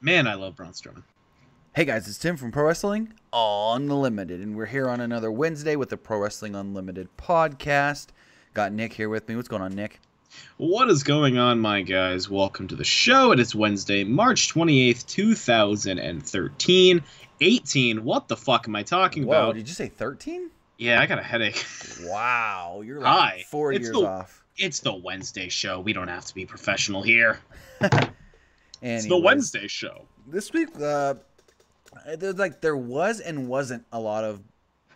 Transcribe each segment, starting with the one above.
Man, I love Braun Strowman. Hey guys, it's Tim from Pro Wrestling Unlimited, and we're here on another Wednesday with the Pro Wrestling Unlimited podcast. Got Nick here with me. What's going on, Nick? What is going on, my guys? Welcome to the show. It is Wednesday, March 28th, 2013. 18. What the fuck am I talking Whoa, about? Did you say 13? Yeah, I got a headache. Wow, you're like 4 years off. It's the Wednesday show. We don't have to be professional here. It's the Wednesday show. This week, there was and wasn't a lot of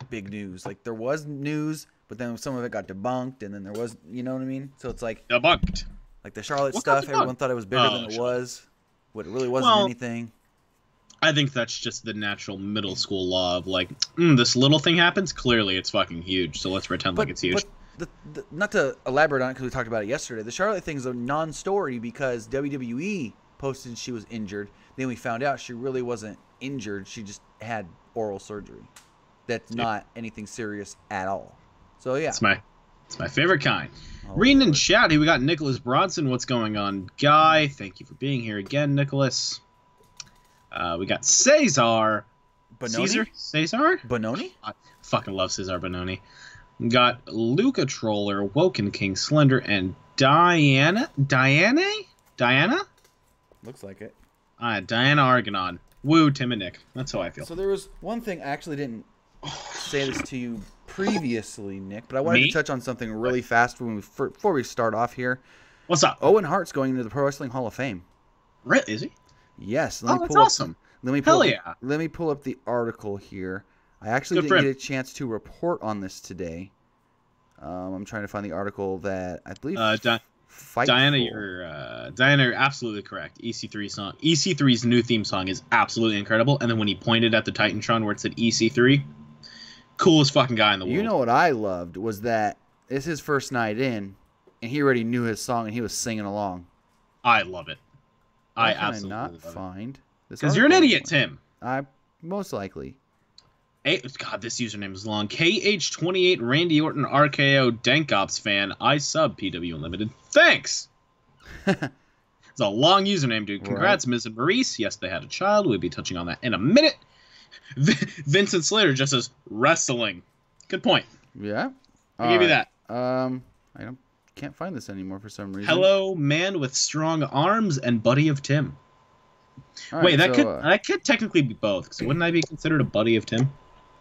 big news. Like, there was news, but then some of it got debunked, and then there was, you know what I mean? So it's like... Debunked. Like the Charlotte stuff, everyone thought it was bigger than it was. What it really wasn't anything. I think that's just the natural middle school law of, like, this little thing happens, clearly it's fucking huge, so let's pretend like it's huge. But not to elaborate on it, because we talked about it yesterday, the Charlotte thing is a non-story because WWE posted she was injured. Then we found out she really wasn't injured. She just had oral surgery. That's not anything serious at all. So, yeah. It's my favorite kind. Reading in chat, here we got Nicholas Bronson. What's going on, Guy? Thank you for being here again, Nicholas. We got Cesar. Bononi? Cesar? Bononi? I fucking love Cesar Bononi. We got Luca Troller, Woken King Slender, and Diana? Looks like it. Diana Argonon. Woo, Tim and Nick. That's how I feel. So there was one thing, I actually didn't say this to you previously, Nick, but I wanted to touch on something really fast before we start off here. What's up? Owen Hart's going into the Pro Wrestling Hall of Fame. Is he? Yes. That's awesome. Let me pull up the article here. I actually didn't get a chance to report on this today. I'm trying to find the article that I believe. Diana, you're absolutely correct. EC3's new theme song is absolutely incredible. And then when he pointed at the Titantron where it said EC3, coolest fucking guy in the world. You know what I loved was that it's his first night in, and he already knew his song and he was singing along. I love it. I absolutely love it. Find this because you're an idiot, Tim. Most likely. God, this username is long. KH28 Randy Orton RKO Dankops fan. I sub PWUnlimited. Thanks. It's a long username, dude. Congrats, Miz Maryse. Yes, they had a child. We'll be touching on that in a minute. Vincent Slater just says wrestling. Good point. Yeah. I'll give you that. Can't find this anymore for some reason. Hello, man with strong arms and buddy of Tim. Wait, that could technically be both. Because wouldn't I be considered a buddy of Tim?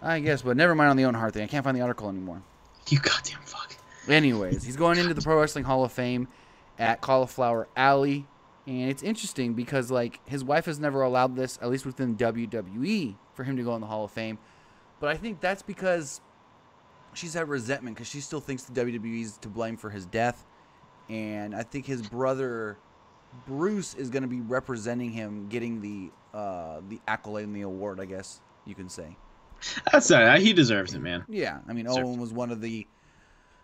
I guess, but never mind on the Owen Hart thing. I can't find the article anymore. You goddamn fuck. Anyways, he's going into the Pro Wrestling Hall of Fame at Cauliflower Alley. And it's interesting because, like, his wife has never allowed this, at least within WWE, for him to go in the Hall of Fame. But I think that's because she's had resentment because she still thinks the WWE is to blame for his death. And I think his brother Bruce is going to be representing him getting the accolade and the award, I guess you can say. That's that. He deserves it, man. Yeah, I mean, Owen was one of the...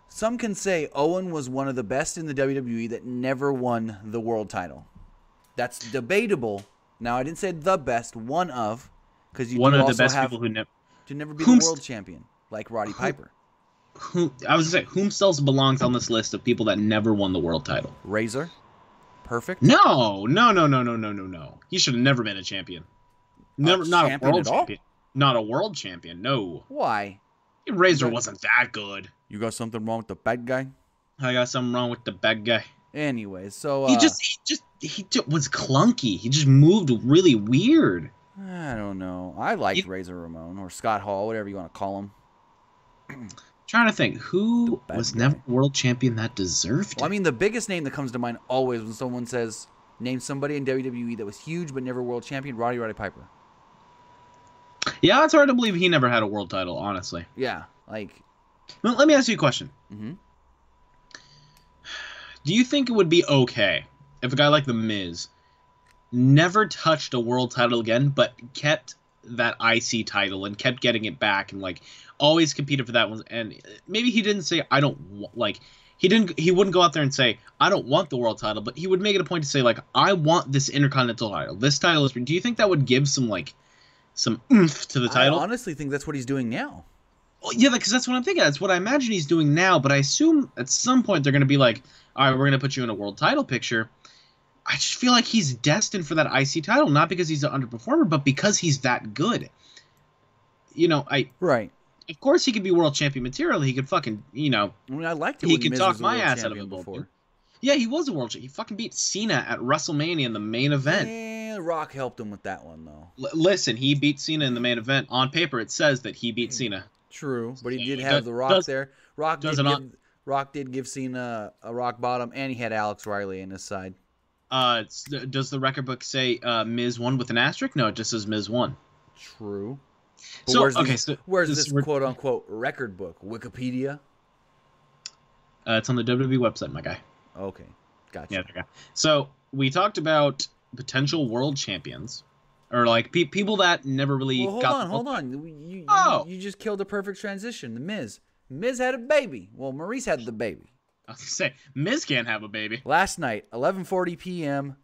Some can say Owen was one of the best in the WWE that never won the world title. That's debatable. Now, I didn't say the best, one of, because you one do of the also best have people to never be the world champion, like Roddy Piper. I was going to say, whom else belongs on this list of people that never won the world title? Razor? Perfect? No. He should have never been a champion. Not a world champion. Not a world champion, no. Why? Razor wasn't that good. You got something wrong with the bad guy? I got something wrong with the bad guy. Anyway, so... He just was clunky. He just moved really weird. I don't know. I liked Razor Ramon, or Scott Hall, whatever you want to call him. Trying to think, who was never world champion that deserved it? Well, I mean, the biggest name that comes to mind always when someone says, name somebody in WWE that was huge but never world champion, Roddy Piper. Yeah, it's hard to believe he never had a world title, honestly. Yeah, like... Well, let me ask you a question. Mm-hmm. Do you think it would be okay if a guy like The Miz never touched a world title again, but kept that IC title and kept getting it back and, like, always competed for that one? And maybe he didn't say, I don't... Like, he wouldn't go out there and say, I don't want the world title, but he would make it a point to say, like, I want this Intercontinental title. This title is... Do you think that would give some, like... some oomph to the title? I honestly think that's what he's doing now. Well, yeah, because that's what I'm thinking. That's what I imagine he's doing now, but I assume at some point they're going to be like, all right, we're going to put you in a world title picture. I just feel like he's destined for that IC title, not because he's an underperformer, but because he's that good. You know, right. Of course, he could be world champion material. He could fucking, I mean, I liked it. He when could Miz talk was a my world ass out of champion it before. Yeah, he was a world champion. He fucking beat Cena at WrestleMania in the main event. Yeah, Rock helped him with that one though. Listen, he beat Cena in the main event. On paper, it says that he beat Cena. True, but he did have the Rock there. Rock did give Cena a rock bottom, and he had Alex Riley in his side. Does the record book say Miz won with an asterisk? No, it just says Miz won. True. But where's this quote-unquote record book? Wikipedia? It's on the WWE website, my guy. Okay, gotcha. Yeah, okay. So we talked about potential world champions, or like people that never really hold on. You just killed a perfect transition. The Miz. Miz had a baby. Well, Maryse had the baby. I was going to say, Miz can't have a baby. Last night, 11:40 p.m.,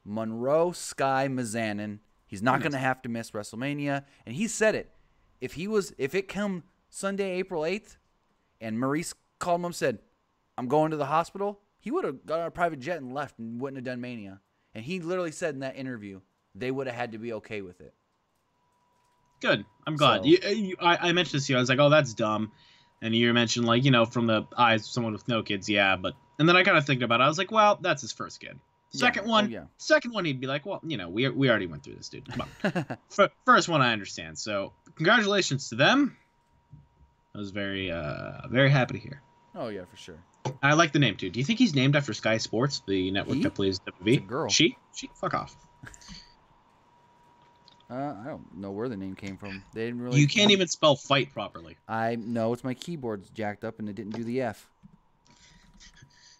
Monroe Sky Mizanin. He's not going to have to miss WrestleMania. And he said it. If it come Sunday, April 8th, and Maryse called him and said, I'm going to the hospital, he would have got on a private jet and left and wouldn't have done Mania. And he literally said in that interview, they would have had to be okay with it. Good. I'm glad. So, I mentioned this to you. I was like, oh, that's dumb. And you mentioned, like, from the eyes of someone with no kids, yeah. And then I kind of think about it. I was like, well, that's his first kid. Second one, he'd be like, well, we already went through this, dude. Come on. First one, I understand. So congratulations to them. I was very, very happy to hear. Oh yeah, for sure. I like the name too. Do you think he's named after Sky Sports, the network that plays WWE? It's a girl. She? Fuck off. I don't know where the name came from. They didn't really. You can't even spell fight properly. I know it's my keyboard's jacked up and it didn't do the F.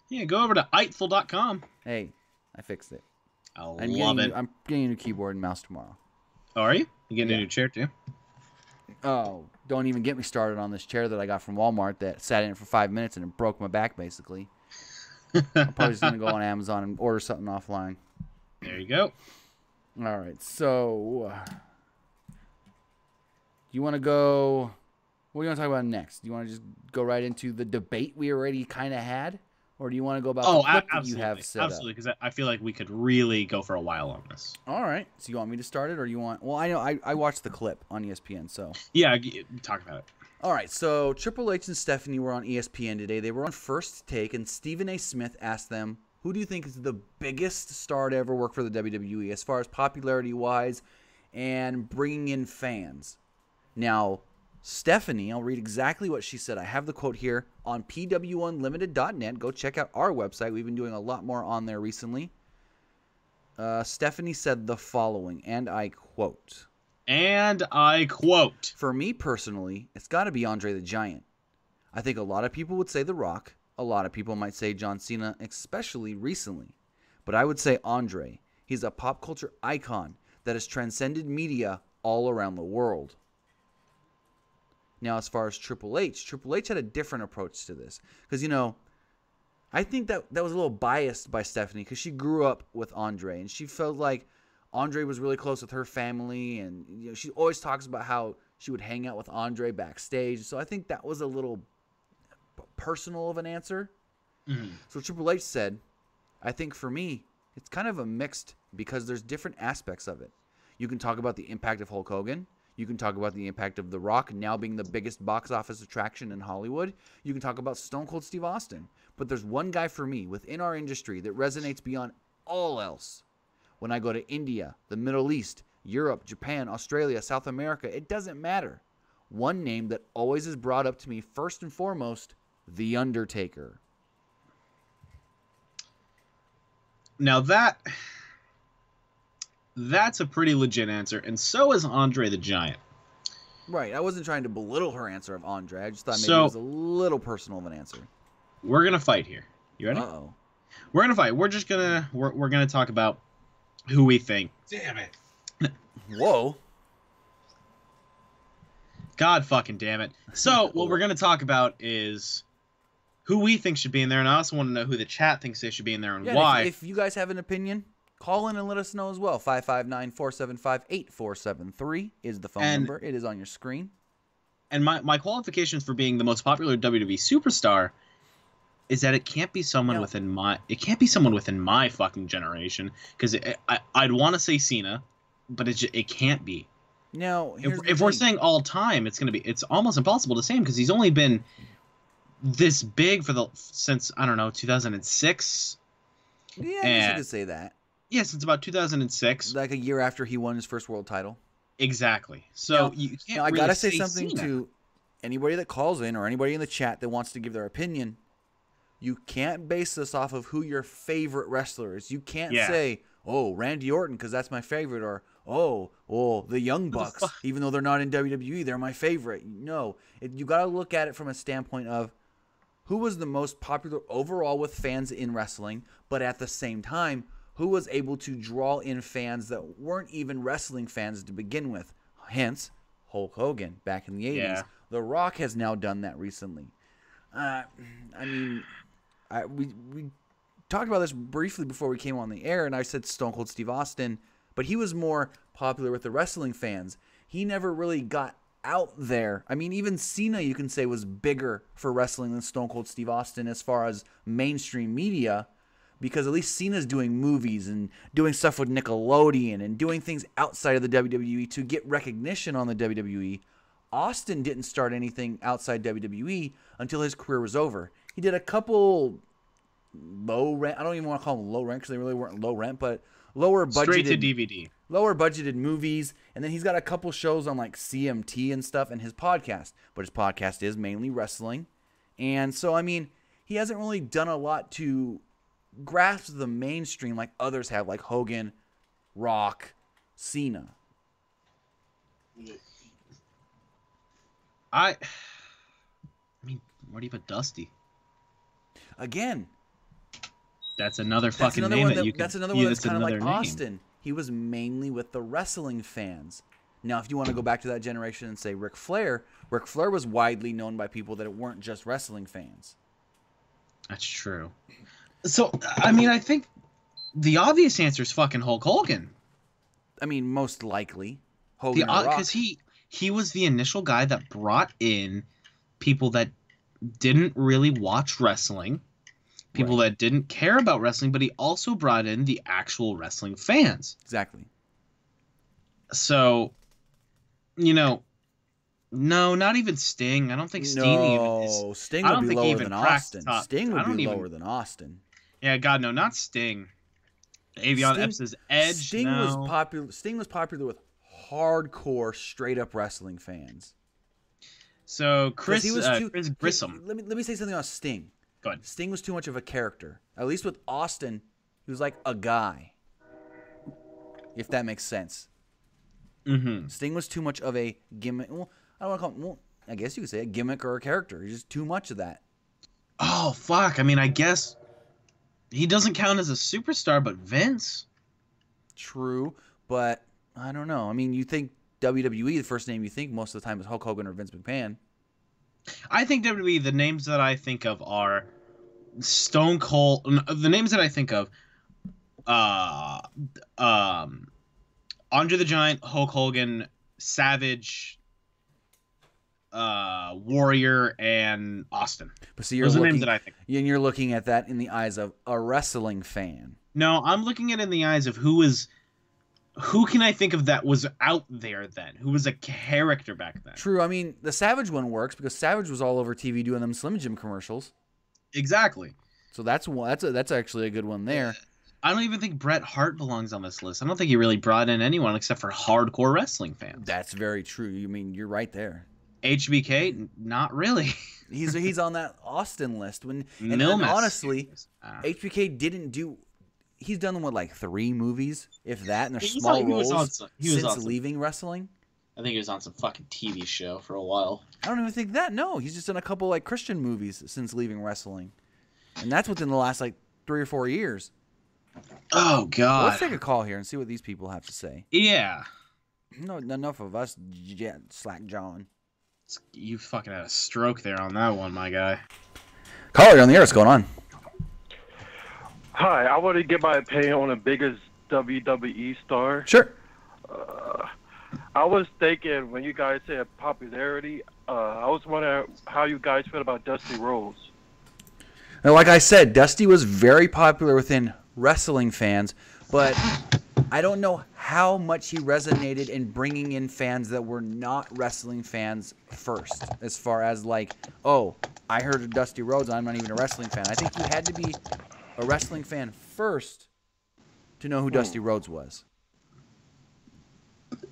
Yeah, go over to Eitful.com. Hey, I fixed it. I love it. I'm getting a new keyboard and mouse tomorrow. Oh, are you? You getting a new chair too? Oh, don't even get me started on this chair that I got from Walmart that sat in it for 5 minutes and it broke my back, basically. I'm probably just going to go on Amazon and order something offline. There you go. All right, so you want to go – what do you want to talk about next? Do you want to just go right into the debate we already kind of had? Or do you want to go about the clip that you have set up? Absolutely, because I feel like we could really go for a while on this. All right. So you want me to start it, or you want... Well, I know I watched the clip on ESPN, so... Yeah, talk about it. All right, so Triple H and Stephanie were on ESPN today. They were on First Take, and Stephen A. Smith asked them, who do you think is the biggest star to ever work for the WWE as far as popularity-wise and bringing in fans? Now... Stephanie, I'll read exactly what she said. I have the quote here on PWUnlimited.net. Go check out our website. We've been doing a lot more on there recently. Stephanie said the following, and I quote. For me personally, it's got to be Andre the Giant. I think a lot of people would say The Rock. A lot of people might say John Cena, especially recently. But I would say Andre. He's a pop culture icon that has transcended media all around the world. Now, as far as Triple H had a different approach to this. Because, I think that was a little biased by Stephanie because she grew up with Andre. And she felt like Andre was really close with her family. And she always talks about how she would hang out with Andre backstage. So I think that was a little personal of an answer. Mm-hmm. So Triple H said, I think for me, it's kind of a mixed because there's different aspects of it. You can talk about the impact of Hulk Hogan. You can talk about the impact of The Rock now being the biggest box office attraction in Hollywood. You can talk about Stone Cold Steve Austin. But there's one guy for me within our industry that resonates beyond all else. When I go to India, the Middle East, Europe, Japan, Australia, South America, it doesn't matter. One name that always is brought up to me first and foremost, The Undertaker. Now that's a pretty legit answer, and so is Andre the Giant. Right. I wasn't trying to belittle her answer of Andre. I just thought maybe it was a little personal of an answer. We're gonna fight here. You ready? Uh-oh. We're gonna fight. We're just gonna we're gonna talk about who we think. Damn it. Whoa. God fucking damn it. So what we're gonna talk about is who we think should be in there, and I also want to know who the chat thinks they should be in there and why. If you guys have an opinion, call in and let us know as well. 559-475-8473 is the phone number. It is on your screen. And my qualifications for being the most popular WWE superstar is that it can't be someone within my fucking generation, because I'd want to say Cena, but it can't be. Now, if we're saying all time, it's almost impossible to say him, because he's only been this big since, I don't know, 2006. Yeah, I guess you could say that. Yeah, since about 2006. Like a year after he won his first world title. Exactly. So you can't I really gotta say something Cena. to anybody that calls in or anybody in the chat that wants to give their opinion. You can't base this off of who your favorite wrestler is. You can't say, oh, Randy Orton, because that's my favorite, or oh, the Young Bucks, even though they're not in WWE, they're my favorite. No, you got to look at it from a standpoint of who was the most popular overall with fans in wrestling, but at the same time, who was able to draw in fans that weren't even wrestling fans to begin with. Hence, Hulk Hogan back in the 80s. Yeah. The Rock has now done that recently. We talked about this briefly before we came on the air, and I said Stone Cold Steve Austin, but he was more popular with the wrestling fans. He never really got out there. I mean, even Cena, you can say, was bigger for wrestling than Stone Cold Steve Austin as far as mainstream media, because at least Cena's doing movies and doing stuff with Nickelodeon and doing things outside of the WWE to get recognition on the WWE. Austin didn't start anything outside WWE until his career was over. He did a couple low rent. I don't even want to call them low rent because they really weren't low rent, but lower budgeted. Straight to DVD. Lower budgeted movies. And then he's got a couple shows on like CMT and stuff and his podcast. But his podcast is mainly wrestling. And so, I mean, he hasn't really done a lot to grasp the mainstream like others have, like Hogan, Rock, Cena. I mean, where do you put Dusty? Again, that's another fucking name that you can. That's another one that's kind of like Austin. He was mainly with the wrestling fans. Now, if you want to go back to that generation and say Ric Flair was widely known by people that weren't just wrestling fans. That's true. So, I mean, I think the obvious answer is fucking Hulk Hogan. I mean, most likely Hogan, because he was the initial guy that brought in people that didn't really watch wrestling, people that didn't care about wrestling, but he also brought in the actual wrestling fans. Exactly. So, no, not even Sting. I don't think Sting even is. Sting would be lower than Austin. Sting would be lower than Austin. Yeah, God, no, not Sting. Avion Epps' Edge. Sting was popular with hardcore, straight up wrestling fans. So Chris Grissom. Let me say something about Sting. Go ahead. Sting was too much of a character. At least with Austin, he was like a guy. If that makes sense. Mm-hmm. Sting was too much of a gimmick. Well, I don't want to call it. Well, I guess you could say a gimmick or a character. He's just too much of that. Oh fuck! I mean, I guess he doesn't count as a superstar, but Vince. True, but I don't know. I mean, you think WWE, the first name you think most of the time is Hulk Hogan or Vince McMahon. I think WWE, the names that I think of are Stone Cold. The names that I think of, Andre the Giant, Hulk Hogan, Savage, Warrior, and Austin. But see, those are names that I think. And you're looking at that in the eyes of a wrestling fan. No, I'm looking at it in the eyes of who can I think of that was out there then? Who was a character back then? True. I mean, the Savage one works because Savage was all over TV doing them Slim Jim commercials. Exactly. So that's actually a good one there. I don't even think Bret Hart belongs on this list. I don't think he really brought in anyone except for hardcore wrestling fans. That's very true. You mean you're right there. HBK, not really. he's on that Austin list. And honestly, HBK didn't do. He's done like 3 movies, if that, and they're small roles since leaving wrestling. I think he was on some fucking TV show for a while. I don't even think that. No, he's just done a couple like Christian movies since leaving wrestling, and that's within the last like 3 or 4 years. Oh God! Well, let's take a call here and see what these people have to say. Yeah. No, enough of us. Slack John. You fucking had a stroke there on that one, my guy. Caller, you're on the air. What's going on? Hi, I want to get my opinion on the biggest WWE star. Sure. I was thinking when you guys said popularity, I was wondering how you guys feel about Dusty Rhodes. And like I said, Dusty was very popular within wrestling fans, but I don't know how much he resonated in bringing in fans that were not wrestling fans first. As far as like, oh, I heard of Dusty Rhodes, I'm not even a wrestling fan. I think you had to be a wrestling fan first to know who Dusty Rhodes was.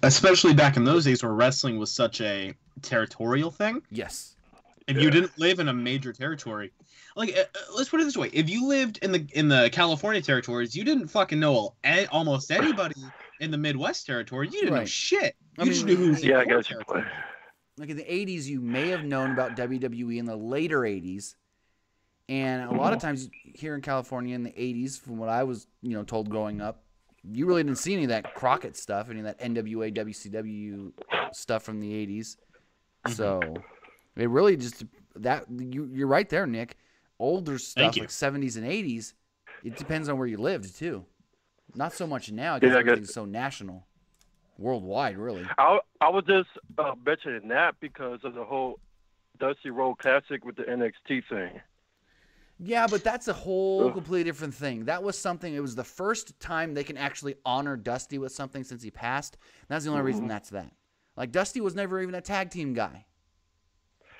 Especially back in those days where wrestling was such a territorial thing. Yes. If you didn't live in a major territory, like let's put it this way: if you lived in the California territories, you didn't fucking know almost anybody in the Midwest territory. You didn't know shit. You just knew who was in the territory. Like in the 80s, you may have known about WWE in the later 80s, and a lot of times here in California in the 80s, from what I was told growing up, you really didn't see any of that Crockett stuff, any of that NWA, WCW stuff from the 80s. So it really just you're right there, Nick. Older stuff like 70s and 80s, it depends on where you lived too. Not so much now because everything's so national, worldwide, really. I was just mentioning that because of the whole Dusty Rhodes Classic with the NXT thing. Yeah, but that's a whole completely different thing. That was something. It was the first time they can actually honor Dusty with something since he passed. That's the only reason that's that. Like Dusty was never even a tag team guy.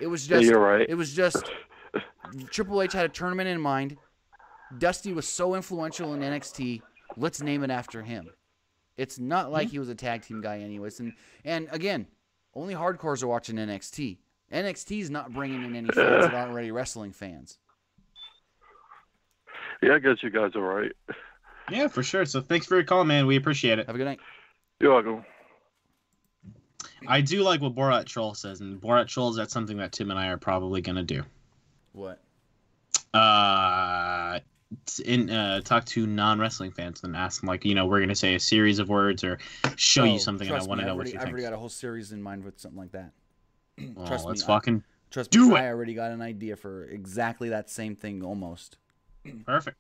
It was just. You're right. It was just. Triple H had a tournament in mind. Dusty was so influential in NXT. Let's name it after him. It's not like he was a tag team guy, anyways. And again, only hardcores are watching NXT. NXT's not bringing in any fans that aren't already wrestling fans. Yeah, I guess you guys are right. Yeah, for sure. So thanks for your call, man. We appreciate it. Have a good night. You're welcome. I do like what Borat Troll says, and Borat Troll, that's something that Tim and I are probably going to do. What? Talk to non-wrestling fans and ask them, like, we're going to say a series of words or show you something, and I want to know what you think. I've already got a whole series in mind with something like that. Trust me. Trust me, I already got an idea for exactly that same thing almost. Perfect.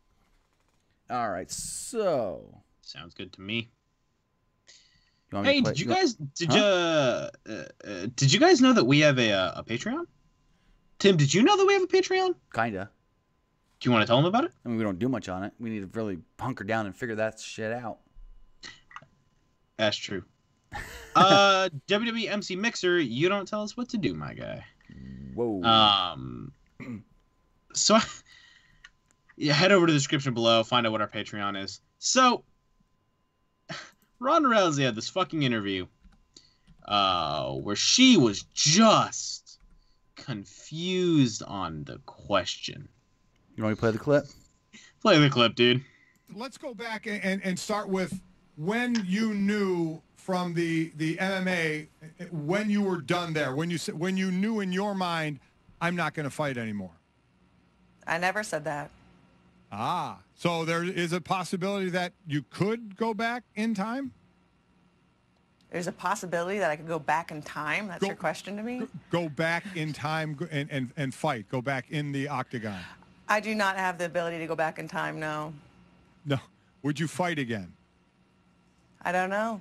All right, so sounds good to me. Hey, did you guys know that we have a Patreon? Tim, did you know that we have a Patreon? Kinda. Do you want to tell them about it? I mean, we don't do much on it. We need to really hunker down and figure that shit out. That's true. WWE MC Mixer, you don't tell us what to do, my guy. Whoa. So head over to the description below, find out what our Patreon is. So, Ronda Rousey had this fucking interview where she was just confused on the question. You want me to play the clip? Play the clip, dude. Let's go back and start with when you knew from the MMA, when you were done there, when you knew in your mind, I'm not going to fight anymore. I never said that. Ah, so there is a possibility that you could go back in time? There's a possibility that I could go back in time? That's your question to me? Go back in time and fight. Go back in the octagon. I do not have the ability to go back in time, no. No. Would you fight again? I don't know.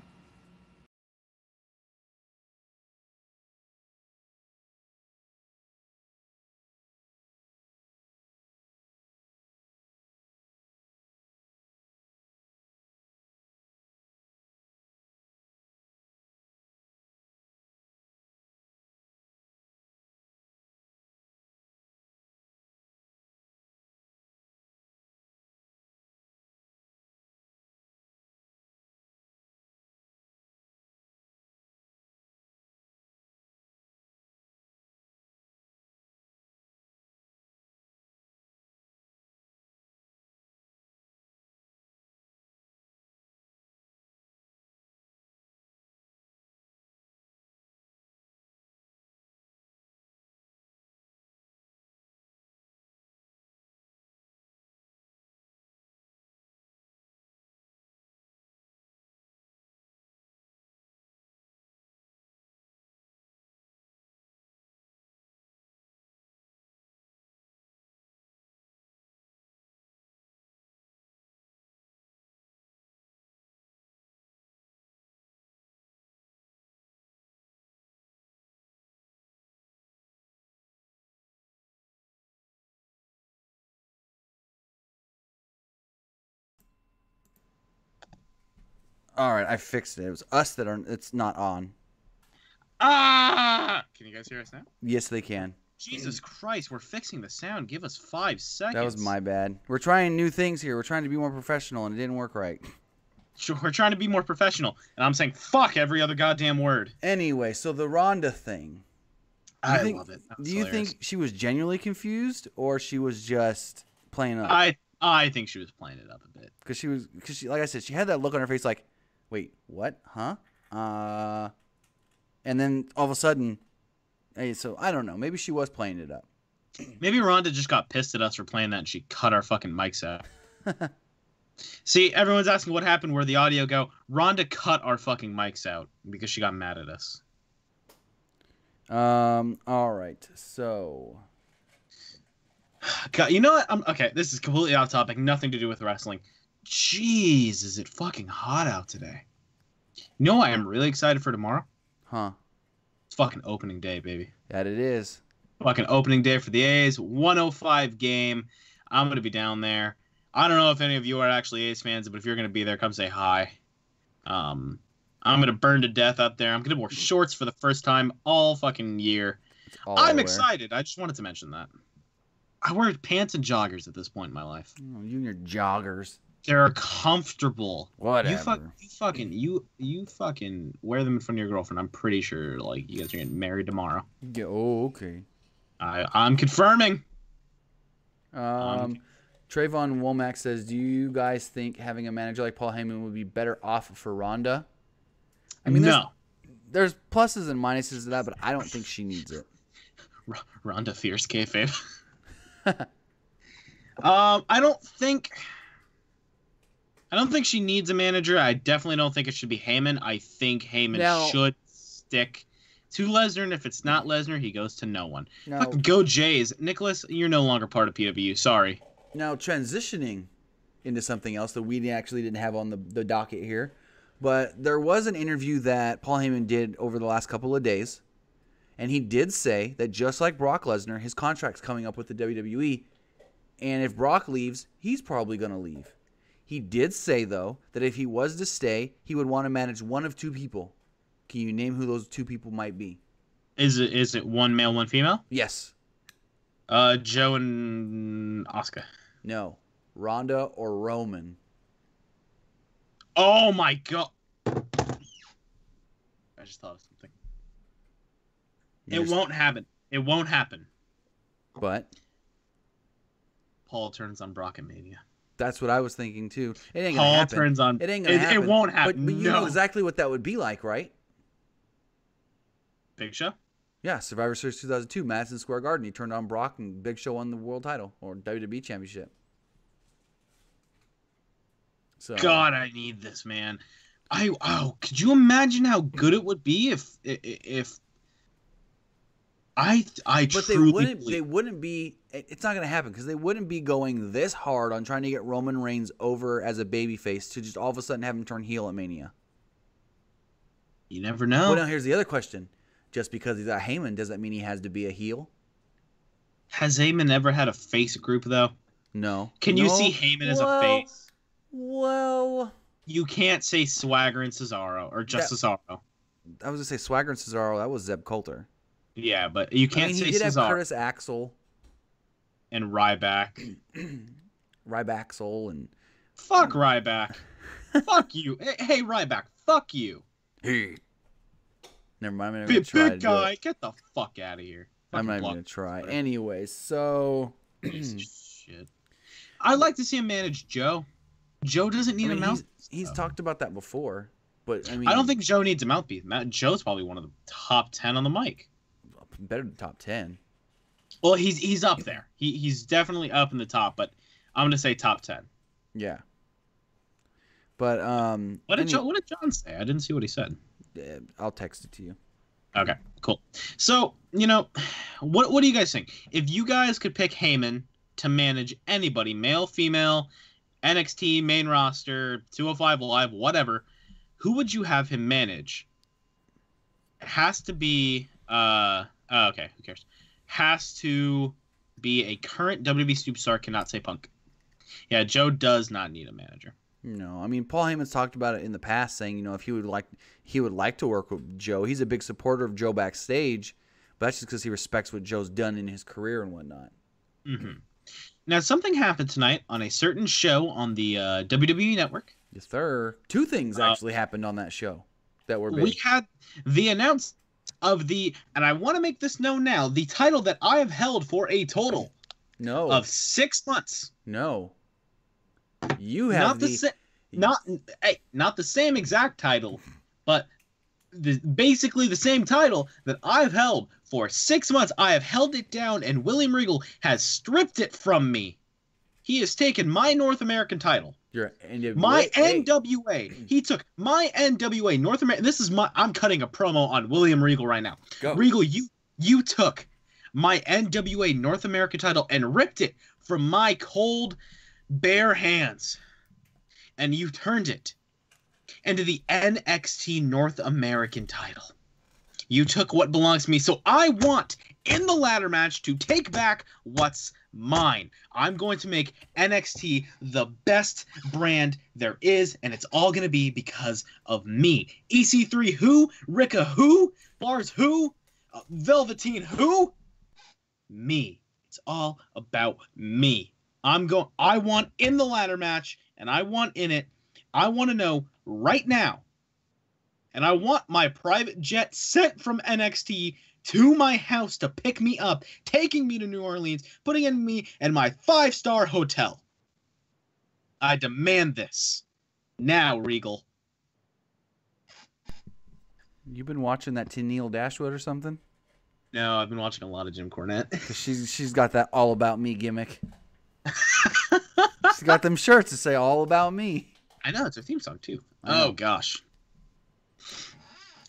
All right, I fixed it. It was us that are. It's not on. Ah! Can you guys hear us now? Yes, they can. Jesus Christ, we're fixing the sound. Give us 5 seconds. That was my bad. We're trying new things here. We're trying to be more professional, and it didn't work right. Sure, we're trying to be more professional, and I'm saying fuck every other goddamn word. Anyway, so the Ronda thing. I love it. Do you think she was genuinely confused, or she was just playing up? I think she was playing it up a bit. Because she, like I said, she had that look on her face like, wait, what? Huh? And then all of a sudden, hey, so I don't know. Maybe she was playing it up. Maybe Ronda just got pissed at us for playing that and she cut our fucking mics out. See, everyone's asking what happened, where the audio go. Ronda cut our fucking mics out because she got mad at us. All right. So, God, you know what? Okay, this is completely off topic. Nothing to do with wrestling. Jeez, is it fucking hot out today? You know what I am really excited for tomorrow? Huh? It's fucking opening day, baby. That it is. Fucking opening day for the A's. 105 game. I'm going to be down there. I don't know if any of you are actually A's fans, but if you're going to be there, come say hi. I'm going to burn to death up there. I'm going to wear shorts for the first time all fucking year. I'm excited. I just wanted to mention that. I wear pants and joggers at this point in my life. Oh, you and your joggers. They're comfortable. Whatever. You fucking wear them in front of your girlfriend. I'm pretty sure like you guys are getting married tomorrow. Yeah, oh, okay. I'm confirming. Trayvon Womack says, "Do you guys think having a manager like Paul Heyman would be better off for Ronda?" I mean, no. There's pluses and minuses to that, but I don't think she needs it. Ronda fierce kayfabe. I don't think she needs a manager. I definitely don't think it should be Heyman. I think Heyman should stick to Lesnar, and if it's not Lesnar, he goes to no one. Go Jays. Nicholas, you're no longer part of PWU. Sorry. Now, transitioning into something else that we actually didn't have on the docket here, but there was an interview that Paul Heyman did over the last couple of days, and he did say that just like Brock Lesnar, his contract's coming up with the WWE, and if Brock leaves, he's probably going to leave. He did say, though, that if he was to stay, he would want to manage one of two people. Can you name who those two people might be? Is it one male, one female? Yes. Joe and Asuka. No. Ronda or Roman. Oh, my God. I just thought of something. It won't happen. It won't happen. But? Paul turns on Brock and Mania. That's what I was thinking too. It ain't gonna happen. Turns on. It ain't gonna happen. It won't happen. But you know exactly what that would be like, right? Big Show? Yeah, Survivor Series 2002, Madison Square Garden. He turned on Brock and Big Show won the world title or WWE Championship. So, God, I need this, man. Could you imagine how good it would be if But they wouldn't be. It's not going to happen because they wouldn't be going this hard on trying to get Roman Reigns over as a babyface to just all of a sudden have him turn heel at Mania. You never know. Well, now here's the other question: just because he's a Heyman, does that mean he has to be a heel? Has Heyman ever had a face group though? No. Can you see Heyman as a face? Well, you can't say Swagger and Cesaro or just Cesaro. I was going to say Swagger and Cesaro. That was Zeb Coulter. Yeah, but you can't say Cesaro. He did have Curtis Axel. And Ryback. Rybaxel and... Fuck Ryback. Fuck you. Hey, Ryback. Fuck you. Hey. Never mind. I'm not even going to try. Big guy. Get the fuck out of here. I'm not even going to try. Anyways, so... Shit. I'd like to see him manage Joe. Joe doesn't need a mouthpiece. He's talked about that before. But I mean... I don't think Joe needs a mouthpiece. Joe's probably one of the top 10 on the mic. Better than top 10. Well, he's up there. He's definitely up in the top, but I'm gonna say top 10. Yeah. But what did John say? I didn't see what he said. I'll text it to you. Okay, cool. So what do you guys think? If you guys could pick Heyman to manage anybody, male, female, NXT main roster, 205 Live, whatever, who would you have him manage? It has to be okay, who cares? Has to be a current WWE superstar, cannot say Punk. Yeah, Joe does not need a manager. No, I mean, Paul Heyman's talked about it in the past, saying, you know, if he would like to work with Joe. He's a big supporter of Joe backstage, but that's just because he respects what Joe's done in his career and whatnot. Mm-hmm. Now, something happened tonight on a certain show on the WWE Network. Yes, sir. Two things actually happened on that show that were big. We had the announcement of and I want to make this known now, the title that I have held for a total of 6 months. No. You have not the same exact title, but basically the same title that I've held for 6 months. I have held it down, and William Regal has stripped it from me. He has taken my North American title. Your NWA. My NWA. He took my NWA North American. I'm cutting a promo on William Regal right now. Go. Regal, you took my NWA North American title and ripped it from my cold, bare hands, and you turned it into the NXT North American title. You took what belongs to me, so I want, in the ladder match, to take back what's mine. I'm going to make NXT the best brand there is, and it's all going to be because of me. EC3 who? Ricka who? Lars who? Velveteen who? Me. It's all about me. I want in the ladder match, and I want in it, I want to know right now, and I want my private jet sent from NXT to my house to pick me up, taking me to New Orleans, putting me in my 5-star hotel. I demand this. Now, Regal. You been watching that Tennille Dashwood or something? No, I've been watching a lot of Jim Cornette. 'Cause she's got that all about me gimmick. She's got them shirts that say all about me. I know, it's a theme song too. Oh gosh.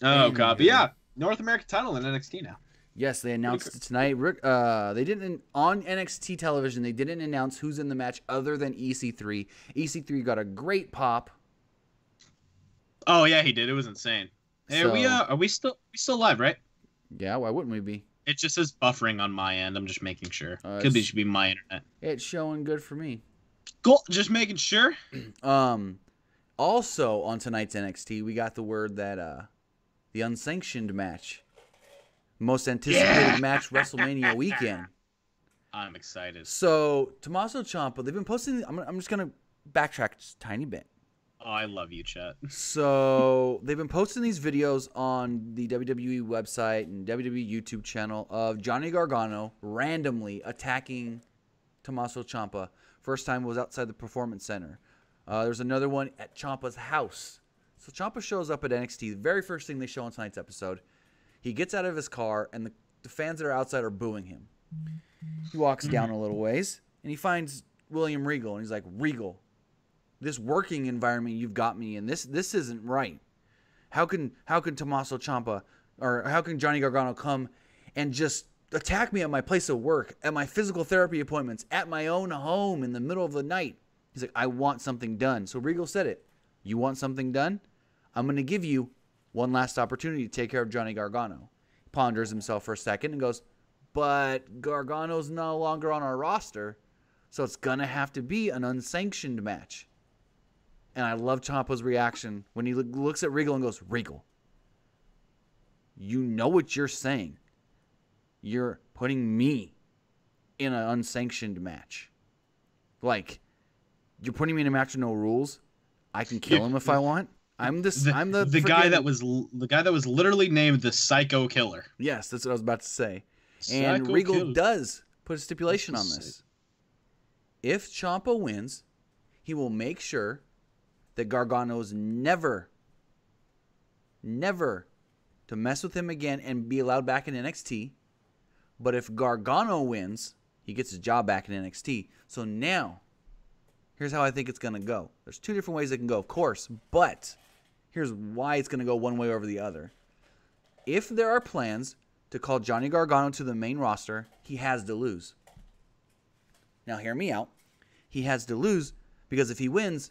Oh god. But yeah, North American title in NXT now. Yes, they announced it tonight. They didn't on NXT television. They didn't announce who's in the match other than EC3. EC3 got a great pop. Oh yeah, he did. It was insane. Hey, are we still live, right? Yeah, why wouldn't we be? It just says buffering on my end. I'm just making sure. Should be my internet. It's showing good for me. Cool. Just making sure. Also on tonight's NXT, we got the word that the unsanctioned match, most anticipated match WrestleMania weekend. I'm excited. So Tommaso Ciampa, they've been posting. I'm just gonna backtrack just a tiny bit. Oh, I love you, Chet. So they've been posting these videos on the WWE website and WWE YouTube channel of Johnny Gargano randomly attacking Tommaso Ciampa. First time was outside the Performance Center. There's another one at Ciampa's house. So Ciampa shows up at NXT. The very first thing they show on tonight's episode, he gets out of his car, and the fans that are outside are booing him. He walks down a little ways, and he finds William Regal, and he's like, Regal, this working environment you've got me in, this isn't right. How can Tommaso Ciampa, or how can Johnny Gargano come and just attack me at my place of work, at my physical therapy appointments, at my own home in the middle of the night? He's like, I want something done. So Regal said it. You want something done? I'm going to give you one last opportunity to take care of Johnny Gargano. He ponders himself for a second and goes, but Gargano's no longer on our roster, so it's going to have to be an unsanctioned match. And I love Ciampa's reaction when he looks at Regal and goes, Regal, you know what you're saying. You're putting me in an unsanctioned match. Like, you're putting me in a match with no rules. I can kill him if I want. I'm the guy that was literally named the Psycho Killer. Yes, that's what I was about to say. And Regal does put a stipulation on this. If Ciampa wins, he will make sure that Gargano's never to mess with him again and be allowed back in NXT. But if Gargano wins, he gets his job back in NXT. So now, here's how I think it's going to go. There's two different ways it can go, of course, but here's why it's going to go one way over the other. If there are plans to call Johnny Gargano to the main roster, he has to lose. Now, hear me out. He has to lose because if he wins,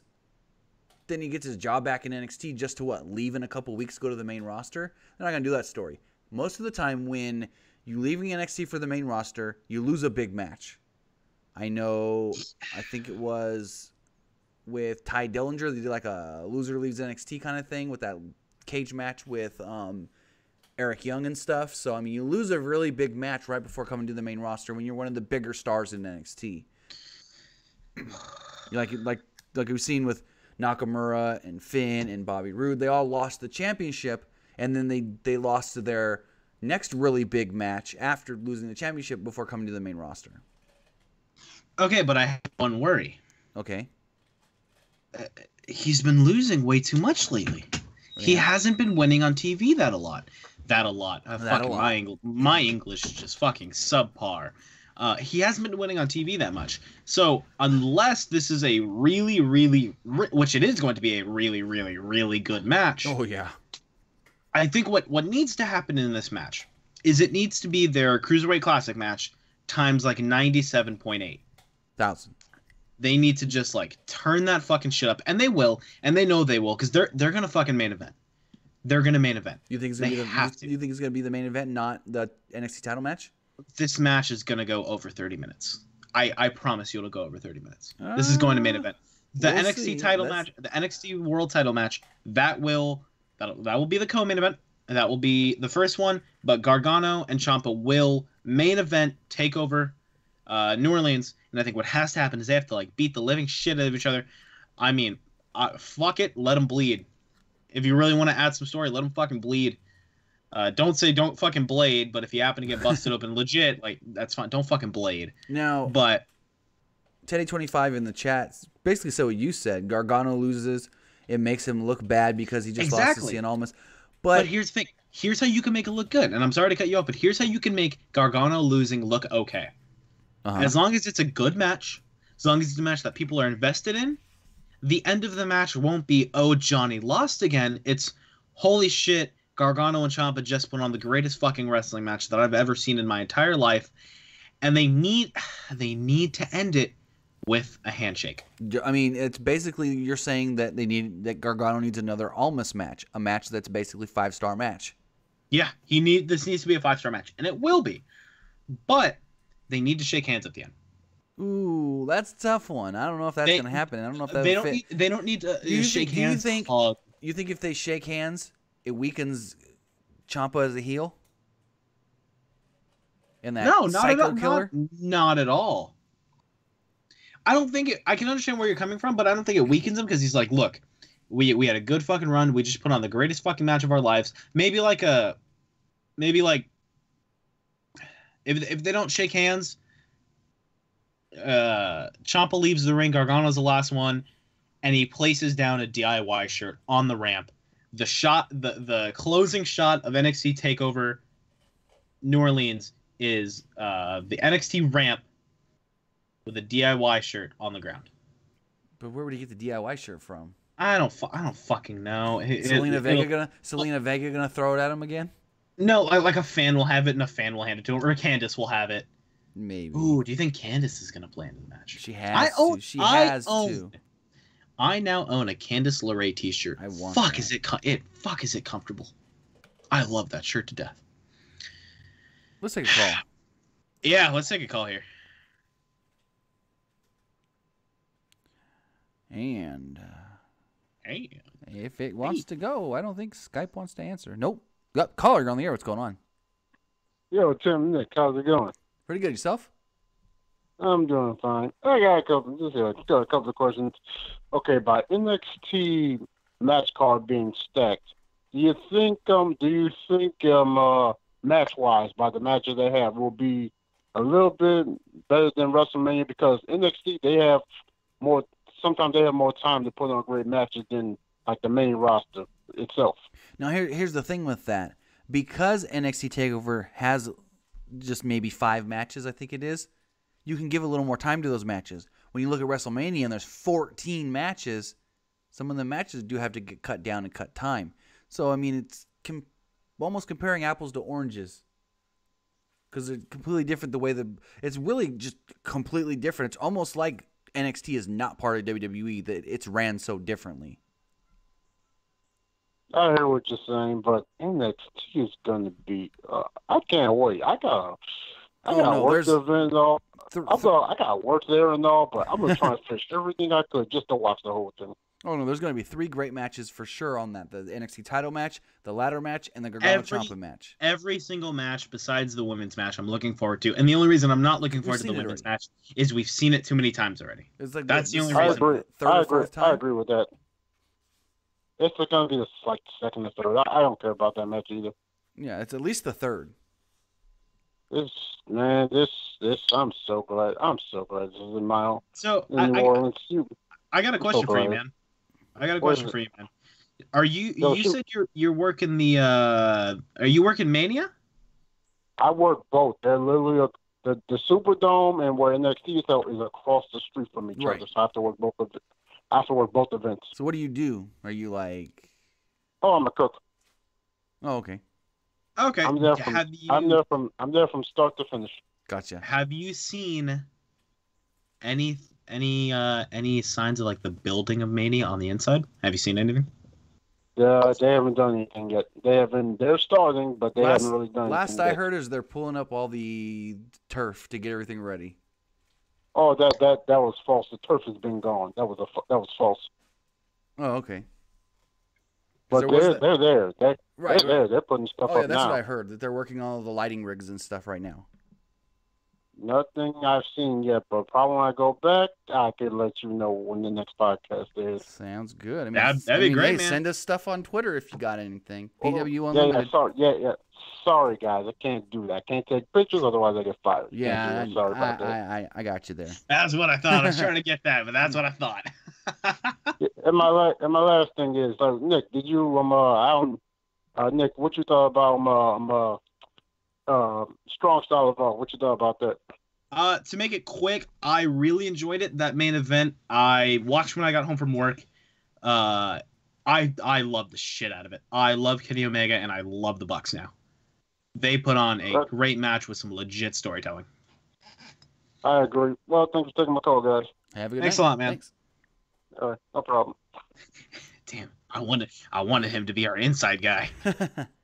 then he gets his job back in NXT just to leave in a couple weeks, go to the main roster? They're not going to do that story. Most of the time when you leaving NXT for the main roster, you lose a big match. I know, I think it was with Ty Dillinger. They did like a loser leaves NXT kind of thing with that cage match with Eric Young and stuff. So, I mean, you lose a really big match right before coming to the main roster when you're one of the bigger stars in NXT. like we've seen with Nakamura and Finn and Bobby Roode. They all lost the championship, and then they lost to their next really big match after losing the championship before coming to the main roster. Okay, but I have one worry. Okay. He's been losing way too much lately. Yeah. He hasn't been winning on TV that a lot. My English is just fucking subpar. He hasn't been winning on TV that much. So unless this is a really, which it is going to be a really, really good match. Oh, yeah. I think what needs to happen in this match is it needs to be their Cruiserweight Classic match times like 97.8 thousand. They need to just like turn that fucking shit up, and they will, and they know they will, because they're gonna fucking main event. They're gonna main event. You think it's gonna you think it's gonna be the main event, not the NXT title match? This match is gonna go over 30 minutes. I promise you it'll go over 30 minutes. This is going to main event. The NXT title match, the NXT World Title match, that will be the co-main event. That will be the first one. But Gargano and Ciampa will main event Takeover, New Orleans. And I think what has to happen is they have to like beat the living shit out of each other. I mean, fuck it, let them bleed. If you really want to add some story, let them fucking bleed. Don't fucking blade, but if you happen to get busted open legit, like, that's fine. Don't fucking blade. Now, but Teddy25 in the chat basically said what you said. Gargano loses. It makes him look bad because he just lost to Cien Almas. But here's the thing. Here's how you can make it look good. And I'm sorry to cut you off, but here's how you can make Gargano losing look okay. As long as it's a good match, as long as it's a match that people are invested in, the end of the match won't be, oh, Johnny lost again. It's, holy shit, Gargano and Ciampa just put on the greatest fucking wrestling match that I've ever seen in my entire life. And they need to end it with a handshake. I mean, it's basically you're saying that that Gargano needs another Almas match, a match that's basically 5-star match. Yeah, this needs to be a 5-star match, and it will be. But they need to shake hands at the end. Ooh, that's a tough one. I don't know if that's going to happen. I don't know if that they don't need to shake hands. You think if they shake hands, it weakens Ciampa as a heel? And that psycho killer? Not at all. I don't think it. I can understand where you're coming from, but I don't think it weakens him because he's like, look, we had a good fucking run. We just put on the greatest fucking match of our lives. Maybe if they don't shake hands, Ciampa leaves the ring. Gargano's the last one, and he places down a DIY shirt on the ramp. The shot, the closing shot of NXT Takeover New Orleans is the NXT ramp with a DIY shirt on the ground. But where would he get the DIY shirt from? I don't fucking know. Selena Vega gonna throw it at him again? No, like a fan will have it and a fan will hand it to him, or Candice will have it. Maybe. Ooh, do you think Candice is gonna play in the match? She has to. She has to. I now own a Candice LeRae t-shirt. I want Fuck, is it comfortable. I love that shirt to death. Let's take a call. Yeah, let's take a call here. And if it wants to go, I don't think Skype wants to answer. Nope. Caller, you're on the air. What's going on? Yo, Tim, Nick, how's it going? Pretty good. Yourself? I'm doing fine. I got a couple of questions. Okay, by NXT match card being stacked, do you think match-wise, by the matches they have, will be a little bit better than WrestleMania? Because NXT, sometimes they have more time to put on great matches than like the main roster itself. Now, here's the thing with that. Because NXT TakeOver has just maybe 5 matches, I think it is, you can give a little more time to those matches. When you look at WrestleMania and there's 14 matches, some of the matches do have to get cut down and cut time. So, I mean, it's almost comparing apples to oranges. Because they're completely different the way it's really just completely different. It's almost like NXT is not part of WWE, that it's ran so differently. I hear what you're saying, but NXT is going to be... I can't wait. I I got work the event and all. I got work there and all, but I'm gonna try and finish everything I could just to watch the whole thing. Oh no, there's gonna be 3 great matches for sure on that: the NXT title match, the ladder match, and the Gargano Ciampa match. Every single match besides the women's match, I'm looking forward to. And the only reason I'm not looking forward to the women's match is we've seen it too many times already. It's like that's the only reason. I agree with that. It's gonna be the second or third. I don't care about that match either. Yeah, it's at least the third. This I'm so glad this is in my own. So New Orleans. I got a question for you, man. Are you said you're working the are you working Mania? I work both. They're literally the Superdome and where NXT is across the street from each other. So I have to work both of it. I have to work both events. So what do you do? Are you like? Oh, I'm a cook. Oh, okay. Okay. I'm there from start to finish. Gotcha. Have you seen any signs of like the building of Mania on the inside? Have you seen anything? Yeah, they haven't done anything yet. They're starting, but they haven't really done anything. Last I heard is they're pulling up all the turf to get everything ready. Oh, that was false. The turf has been gone. That was false. Oh, okay. But they're there. They're there. They're putting stuff up now. That's what I heard, that they're working on all the lighting rigs and stuff right now. Nothing I've seen yet, but probably when I go back, I can let you know when the next podcast is. Sounds good. I mean, that'd be great, man. Send us stuff on Twitter if you got anything. PWUnlimited. Sorry, guys. I can't do that. I can't take pictures, otherwise I get fired. Yeah, sorry about that. I got you there. That's what I thought. I was trying to get that, but that's what I thought. And my last thing is, Nick, did you Nick, what you thought about Strong Style Evolve? What you thought about that? To make it quick, I really enjoyed it. That main event, I watched when I got home from work. I love the shit out of it. I love Kenny Omega, and I love the Bucks now. They put on a great match with some legit storytelling. I agree. Well, thanks for taking my call, guys. Have a good Thanks night. a lot, man. Thanks. All right, no problem. Damn, I wanted him to be our inside guy.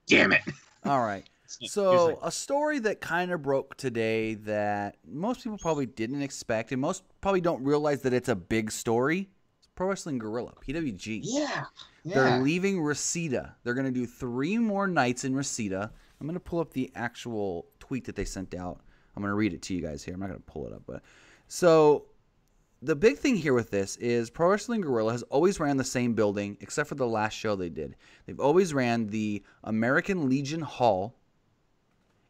Damn it. All right. So a story that kind of broke today that most people probably didn't expect, and most probably don't realize that it's a big story. It's Pro Wrestling Guerrilla, PWG. Yeah. They're leaving Reseda. They're going to do 3 more nights in Reseda. I'm going to pull up the actual tweet that they sent out. I'm going to read it to you guys here. I'm not going to pull it up, but so the big thing here with this is Pro Wrestling Guerrilla has always ran the same building, except for the last show they did. They've always ran the American Legion Hall.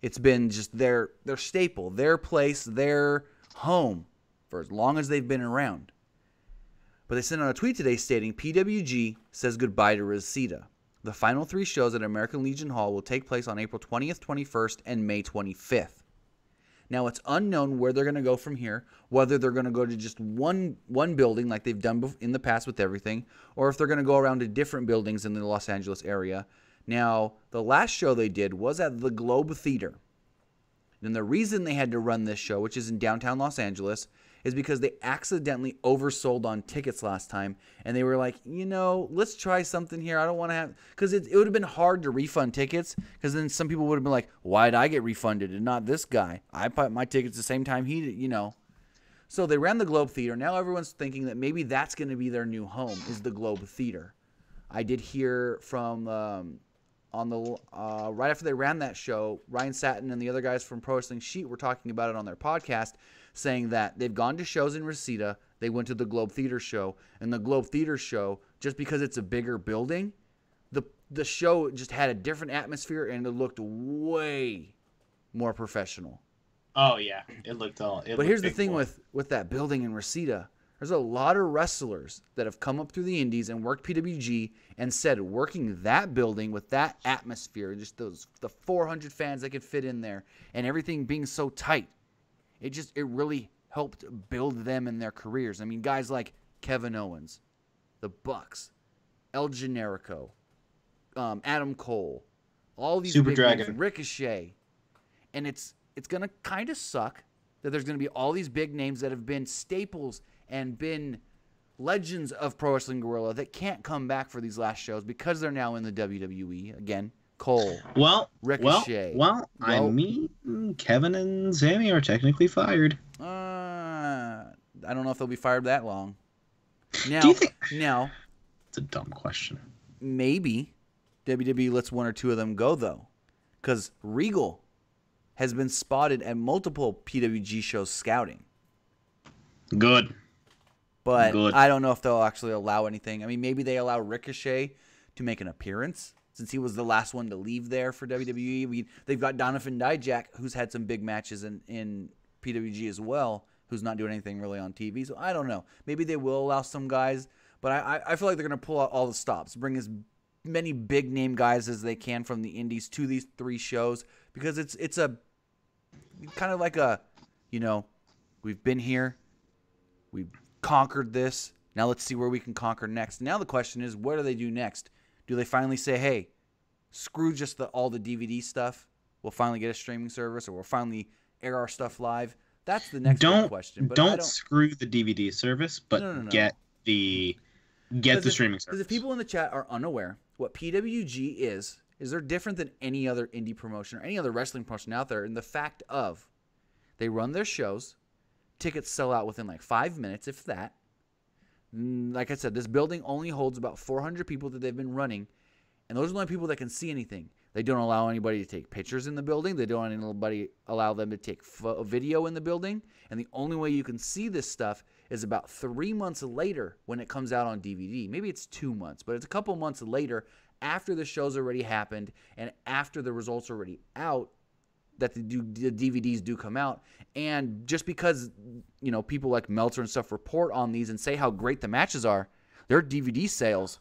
It's been just their staple, their place, their home for as long as they've been around. But they sent out a tweet today stating PWG says goodbye to Reseda. The final 3 shows at American Legion Hall will take place on April 20th, 21st, and May 25th. Now, it's unknown where they're going to go from here, whether they're going to go to just one building like they've done in the past with everything, or if they're going to go around to different buildings in the Los Angeles area. Now, the last show they did was at the Globe Theater. And the reason they had to run this show, which is in downtown Los Angeles, is because they accidentally oversold on tickets last time. And they were like, let's try something here. I don't want to have... Because it would have been hard to refund tickets. Because then some people would have been like, why'd I get refunded and not this guy? I bought my tickets the same time he did, So they ran the Globe Theater. Now everyone's thinking that maybe that's going to be their new home, is the Globe Theater. I did hear from... right after they ran that show, Ryan Satin and the other guys from Pro Wrestling Sheet were talking about it on their podcast, saying that they've gone to shows in Reseda, they went to the Globe Theater show, and the Globe Theater show, just because it's a bigger building, the show just had a different atmosphere and it looked way more professional. Oh yeah, it looked But here's the thing with that building in Reseda. There's a lot of wrestlers that have come up through the indies and worked PWG and said working that building with that atmosphere, just the 400 fans that could fit in there and everything being so tight, it really helped build them in their careers. I mean, guys like Kevin Owens, the Bucks, El Generico, Adam Cole, all these Super big Dragon, names, Ricochet, and it's going to kind of suck that there's going to be all these big names that have been staples and been legends of Pro Wrestling Guerrilla that can't come back for these last shows because they're now in the WWE. Again, Cole. Ricochet. I mean, Kevin and Sami are technically fired. I don't know if they'll be fired that long. Now, do you think? Now, it's a dumb question. Maybe WWE lets one or two of them go though, because Regal has been spotted at multiple PWG shows scouting. Good. But I don't know if they'll actually allow anything. I mean, maybe they allow Ricochet to make an appearance since he was the last one to leave there for WWE. They've got Donovan Dijak, who's had some big matches in PWG as well, who's not doing anything really on TV. So I don't know. Maybe they will allow some guys, but I feel like they're going to pull out all the stops, bring as many big-name guys as they can from the indies to these 3 shows, because it's a kind of like a, we've been here, we've conquered this, now let's see where we can conquer next. Now the question is, what do they do next? Do they finally say, hey, screw just all the DVD stuff, we'll finally get a streaming service, or we'll finally air our stuff live? That's the next big question. But don't screw the DVD service, but no. get the streaming service. Because if people in the chat are unaware, what PWG is they're different than any other indie promotion or any other wrestling promotion out there in the fact of they run their shows, tickets sell out within like 5 minutes, if that. Like I said, this building only holds about 400 people that they've been running, and those are the only people that can see anything. They don't allow anybody to take pictures in the building. They don't allow them to take video in the building. And the only way you can see this stuff is about 3 months later when it comes out on DVD. Maybe it's 2 months, but it's a couple months later after the show's already happened and after the results are already out that the DVDs do come out. And just because, people like Meltzer and stuff report on these and say how great the matches are, their DVD sales,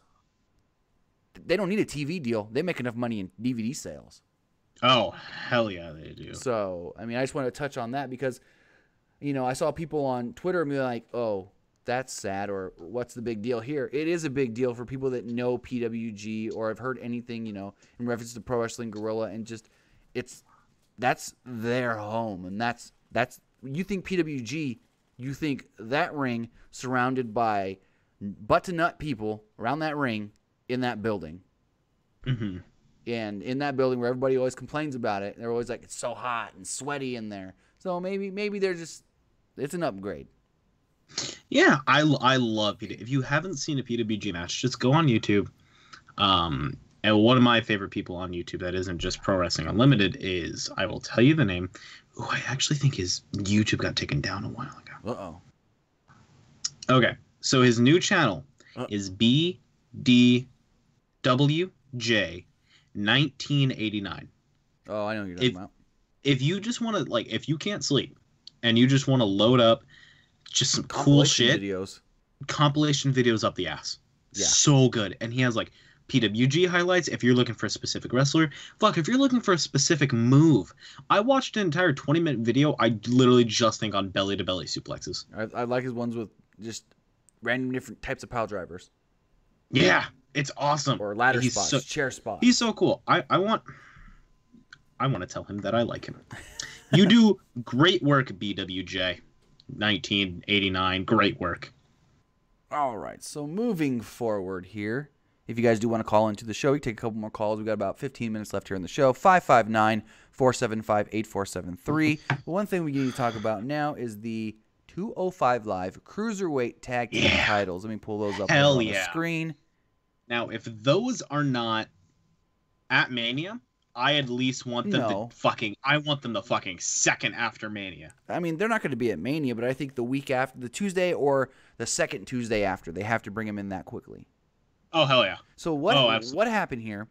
they don't need a TV deal. They make enough money in DVD sales. Oh, hell yeah, they do. So, I just want to touch on that because, I saw people on Twitter be like, oh, that's sad, or what's the big deal here? It is a big deal for people that know PWG or have heard anything, in reference to Pro Wrestling Guerrilla, and just, that's their home. And that's you think PWG, you think that ring surrounded by butt-to-nut people around that ring, in that building. Mm-hmm. And in that building where everybody always complains about it, they're always like, it's so hot and sweaty in there. So maybe they're just, it's an upgrade. Yeah, I love PWG. If you haven't seen a PWG match, just go on YouTube. And one of my favorite people on YouTube that isn't just Pro Wrestling Unlimited is, I will tell you the name, who I actually think his YouTube got taken down a while ago. Uh-oh. Okay, so his new channel is BDWJ1989. Oh, I know what you're talking about. If you just want to, if you can't sleep and you just want to load up just some cool shit, compilation videos up the ass. Yeah. So good. And he has PWG highlights if you're looking for a specific wrestler. If you're looking for a specific move. I watched an entire 20-minute video. I literally just think on belly-to-belly suplexes. I like his ones with just random different types of pile drivers. Yeah, it's awesome. Or ladder spots, chair spots. He's so cool. I want to tell him that I like him. You do great work, BWJ. 1989, great work. All right, so moving forward here, if you guys do want to call into the show, you can take a couple more calls. We've got about 15 minutes left here in the show. 559-475-8473. The one thing we need to talk about now is the 205 Live Cruiserweight Tag Team titles. Let me pull those up on the screen. Now, if those are not at Mania, I at least want them I want them the fucking second after Mania. They're not going to be at Mania, but I think the week after, the Tuesday or the second Tuesday after, they have to bring them in that quickly. Oh, hell yeah. So what happened here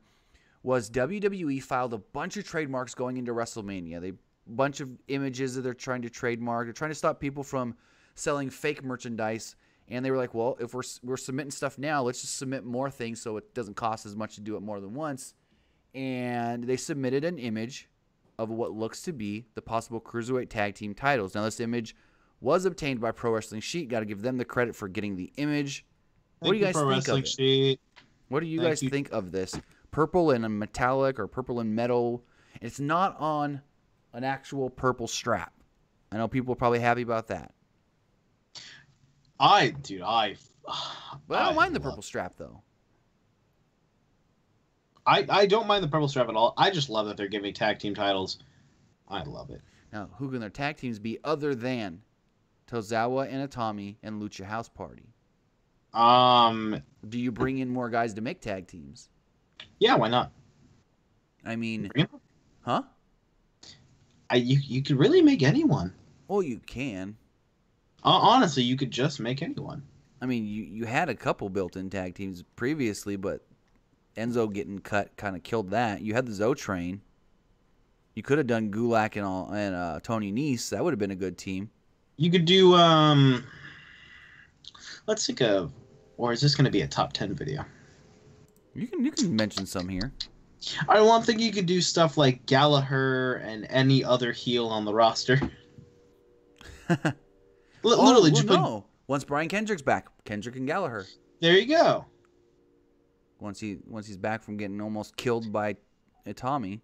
was WWE filed a bunch of trademarks going into WrestleMania. Bunch of images that they're trying to trademark. They're trying to stop people from selling fake merchandise. And they were like, well, if we're submitting stuff now, let's just submit more things so it doesn't cost as much to do it more than once. And they submitted an image of what looks to be the possible Cruiserweight Tag Team titles. Now, this image was obtained by Pro Wrestling Sheet. Got to give them the credit for getting the image. What do you guys think of it? What do you guys think of this? Purple and a metallic or purple and metal. It's not on an actual purple strap. I know people are probably happy about that. I don't mind the purple strap, though. I don't mind the purple strap at all. I just love that they're giving tag team titles. I love it. Now, who can their tag teams be other than Tozawa and Itami and Lucha House Party? Do you bring in more guys to make tag teams? Yeah, why not? I mean, huh? You could really make anyone. Well, you can. Honestly, you could just make anyone. I mean, you had a couple built-in tag teams previously, but Enzo getting cut kind of killed that. You had the Zo Train. You could have done Gulak and Tony Nese. That would have been a good team. You could do let's think of, or is this going to be a top 10 video? You can mention some here. I'm thinking you could do stuff like Gallagher and any other heel on the roster. Literally, just no. Once Brian Kendrick's back, Kendrick and Gallagher. There you go. Once he's back from getting almost killed by Itami.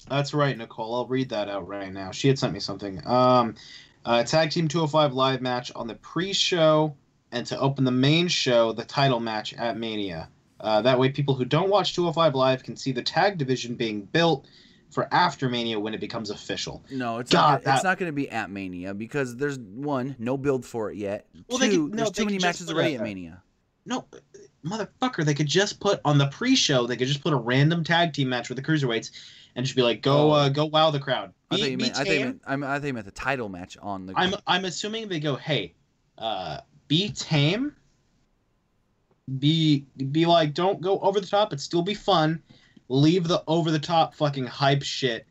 That's right, Nicole. I'll read that out right now. She had sent me something. Tag Team 205 live match on the pre-show, and to open the main show, the title match at Mania. That way, people who don't watch 205 live can see the tag division being built for after Mania when it becomes official. No, it's not going to be at Mania because there's one, no build for it yet. Well, there's too many matches already at Mania. No, motherfucker, they could just put on the pre-show. They could just put a random tag team match with the cruiserweights, and just be like, go wow the crowd. I think you meant the title match on the. I'm assuming they go, hey, be tame. Be like, don't go over the top, but still be fun. Leave the over the top fucking hype shit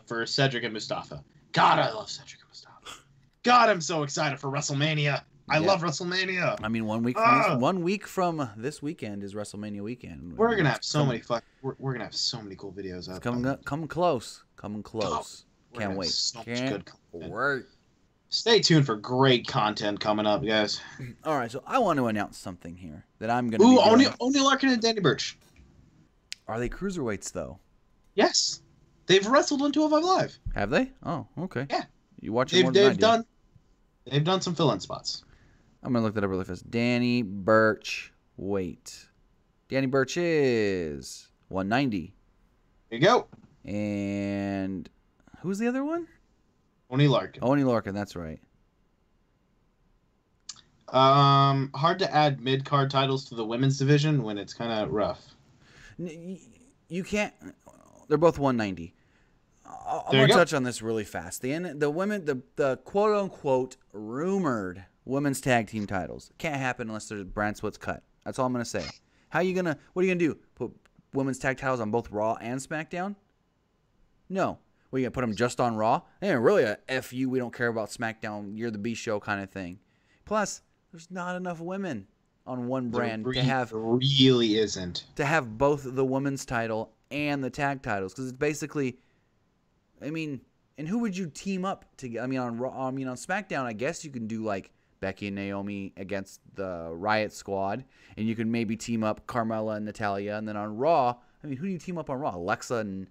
for Cedric and Mustafa. God, I love Cedric and Mustafa. God, I'm so excited for WrestleMania. I love WrestleMania. I mean, 1 week from this weekend is WrestleMania weekend. We're gonna have so many we're gonna have so many cool videos out. Coming close. Can't wait. So much good content. Wait. Stay tuned for great content coming up, guys. All right, so I want to announce something here that I'm gonna. Only Larkin and Danny Burch. Are they cruiserweights though? Yes, they've wrestled on 205 Live. Have they? Oh, okay. Yeah, you watch it more than I do. They've done some fill-in spots. I'm gonna look that up really fast. Danny Burch. Wait. Danny Burch is 190. There you go. And who's the other one? Oney Larkin. That's right. Hard to add mid-card titles to the women's division when it's kind of rough. You can't. They're both 190. I'm going to touch on this really fast. The women, the quote-unquote rumored women's tag team titles can't happen unless there's brand splits cut. That's all I'm going to say. What are you going to do? Put women's tag titles on both Raw and SmackDown? No. What, are you going to put them just on Raw? And really a F you, we don't care about SmackDown, you're the B show kind of thing. Plus, there's not enough women on one brand to have. Really isn't. To have both the women's title and the tag titles. Because it's basically, I mean, and who would you team up to? I mean, on SmackDown, I guess you can do like Becky and Naomi against the Riot Squad, and you can maybe team up Carmella and Natalya. And then on Raw, I mean, who do you team up on Raw? Alexa and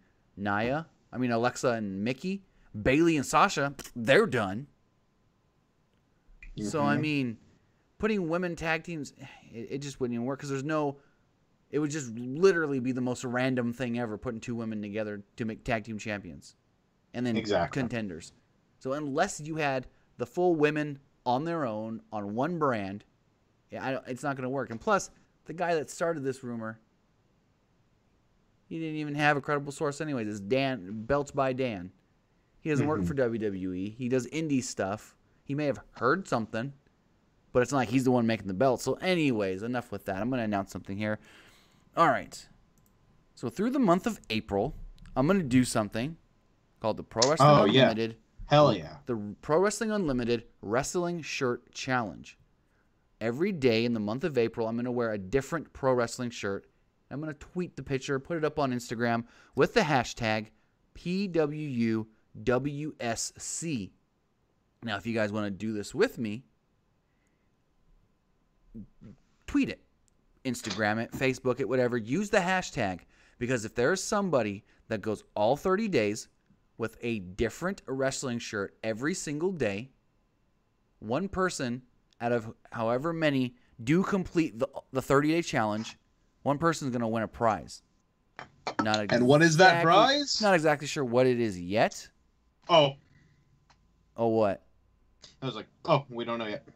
Mickey, Bayley and Sasha, they're done. Mm-hmm. So I mean, putting women tag teams, it just wouldn't even work because it would just literally be the most random thing ever, putting two women together to make tag team champions, and then contenders. So unless you had the full women on their own on one brand, it's not going to work. And plus, the guy that started this rumor, he didn't even have a credible source anyways. It's Dan, Belts by Dan. He doesn't work for WWE. He does indie stuff. He may have heard something, but it's not like he's the one making the belt. So anyways, enough with that. I'm going to announce something here. All right. So through the month of April, I'm going to do something called the Pro Wrestling Unlimited. Yeah. Hell yeah. The Pro Wrestling Unlimited Wrestling Shirt Challenge. Every day in the month of April, I'm going to wear a different pro wrestling shirt. I'm going to tweet the picture, put it up on Instagram with the hashtag PWUWSC. Now, if you guys want to do this with me, tweet it, Instagram it, Facebook it, whatever. Use the hashtag, because if there's somebody that goes all 30 days with a different wrestling shirt every single day, one person out of however many do complete the 30-day challenge, one person is going to win a prize. And what is that prize? Not exactly sure what it is yet. Oh, what? I was like, oh, we don't know yet.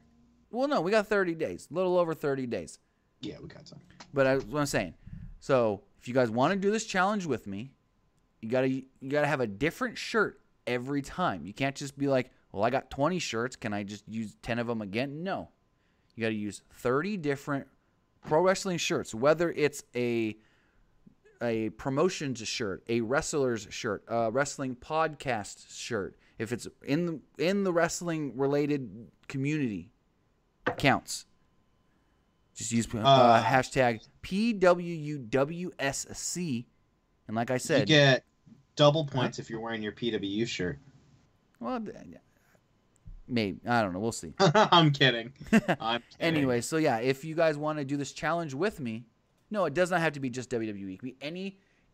Well, no, we got 30 days, a little over 30 days. Yeah, we got some. But what I'm saying, so if you guys want to do this challenge with me, you gotta have a different shirt every time. You can't just be like, well, I got 20 shirts. Can I just use 10 of them again? No. You got to use 30 different pro wrestling shirts, whether it's a promotions shirt, a wrestler's shirt, a wrestling podcast shirt. If it's in the wrestling related community, counts. Just use hashtag PWUWSC, and like I said, you get double points if you're wearing your PWU shirt. Well, maybe. I don't know. We'll see. I'm kidding. Anyway, so yeah, if you guys want to do this challenge with me, no, it does not have to be just WWE. It could be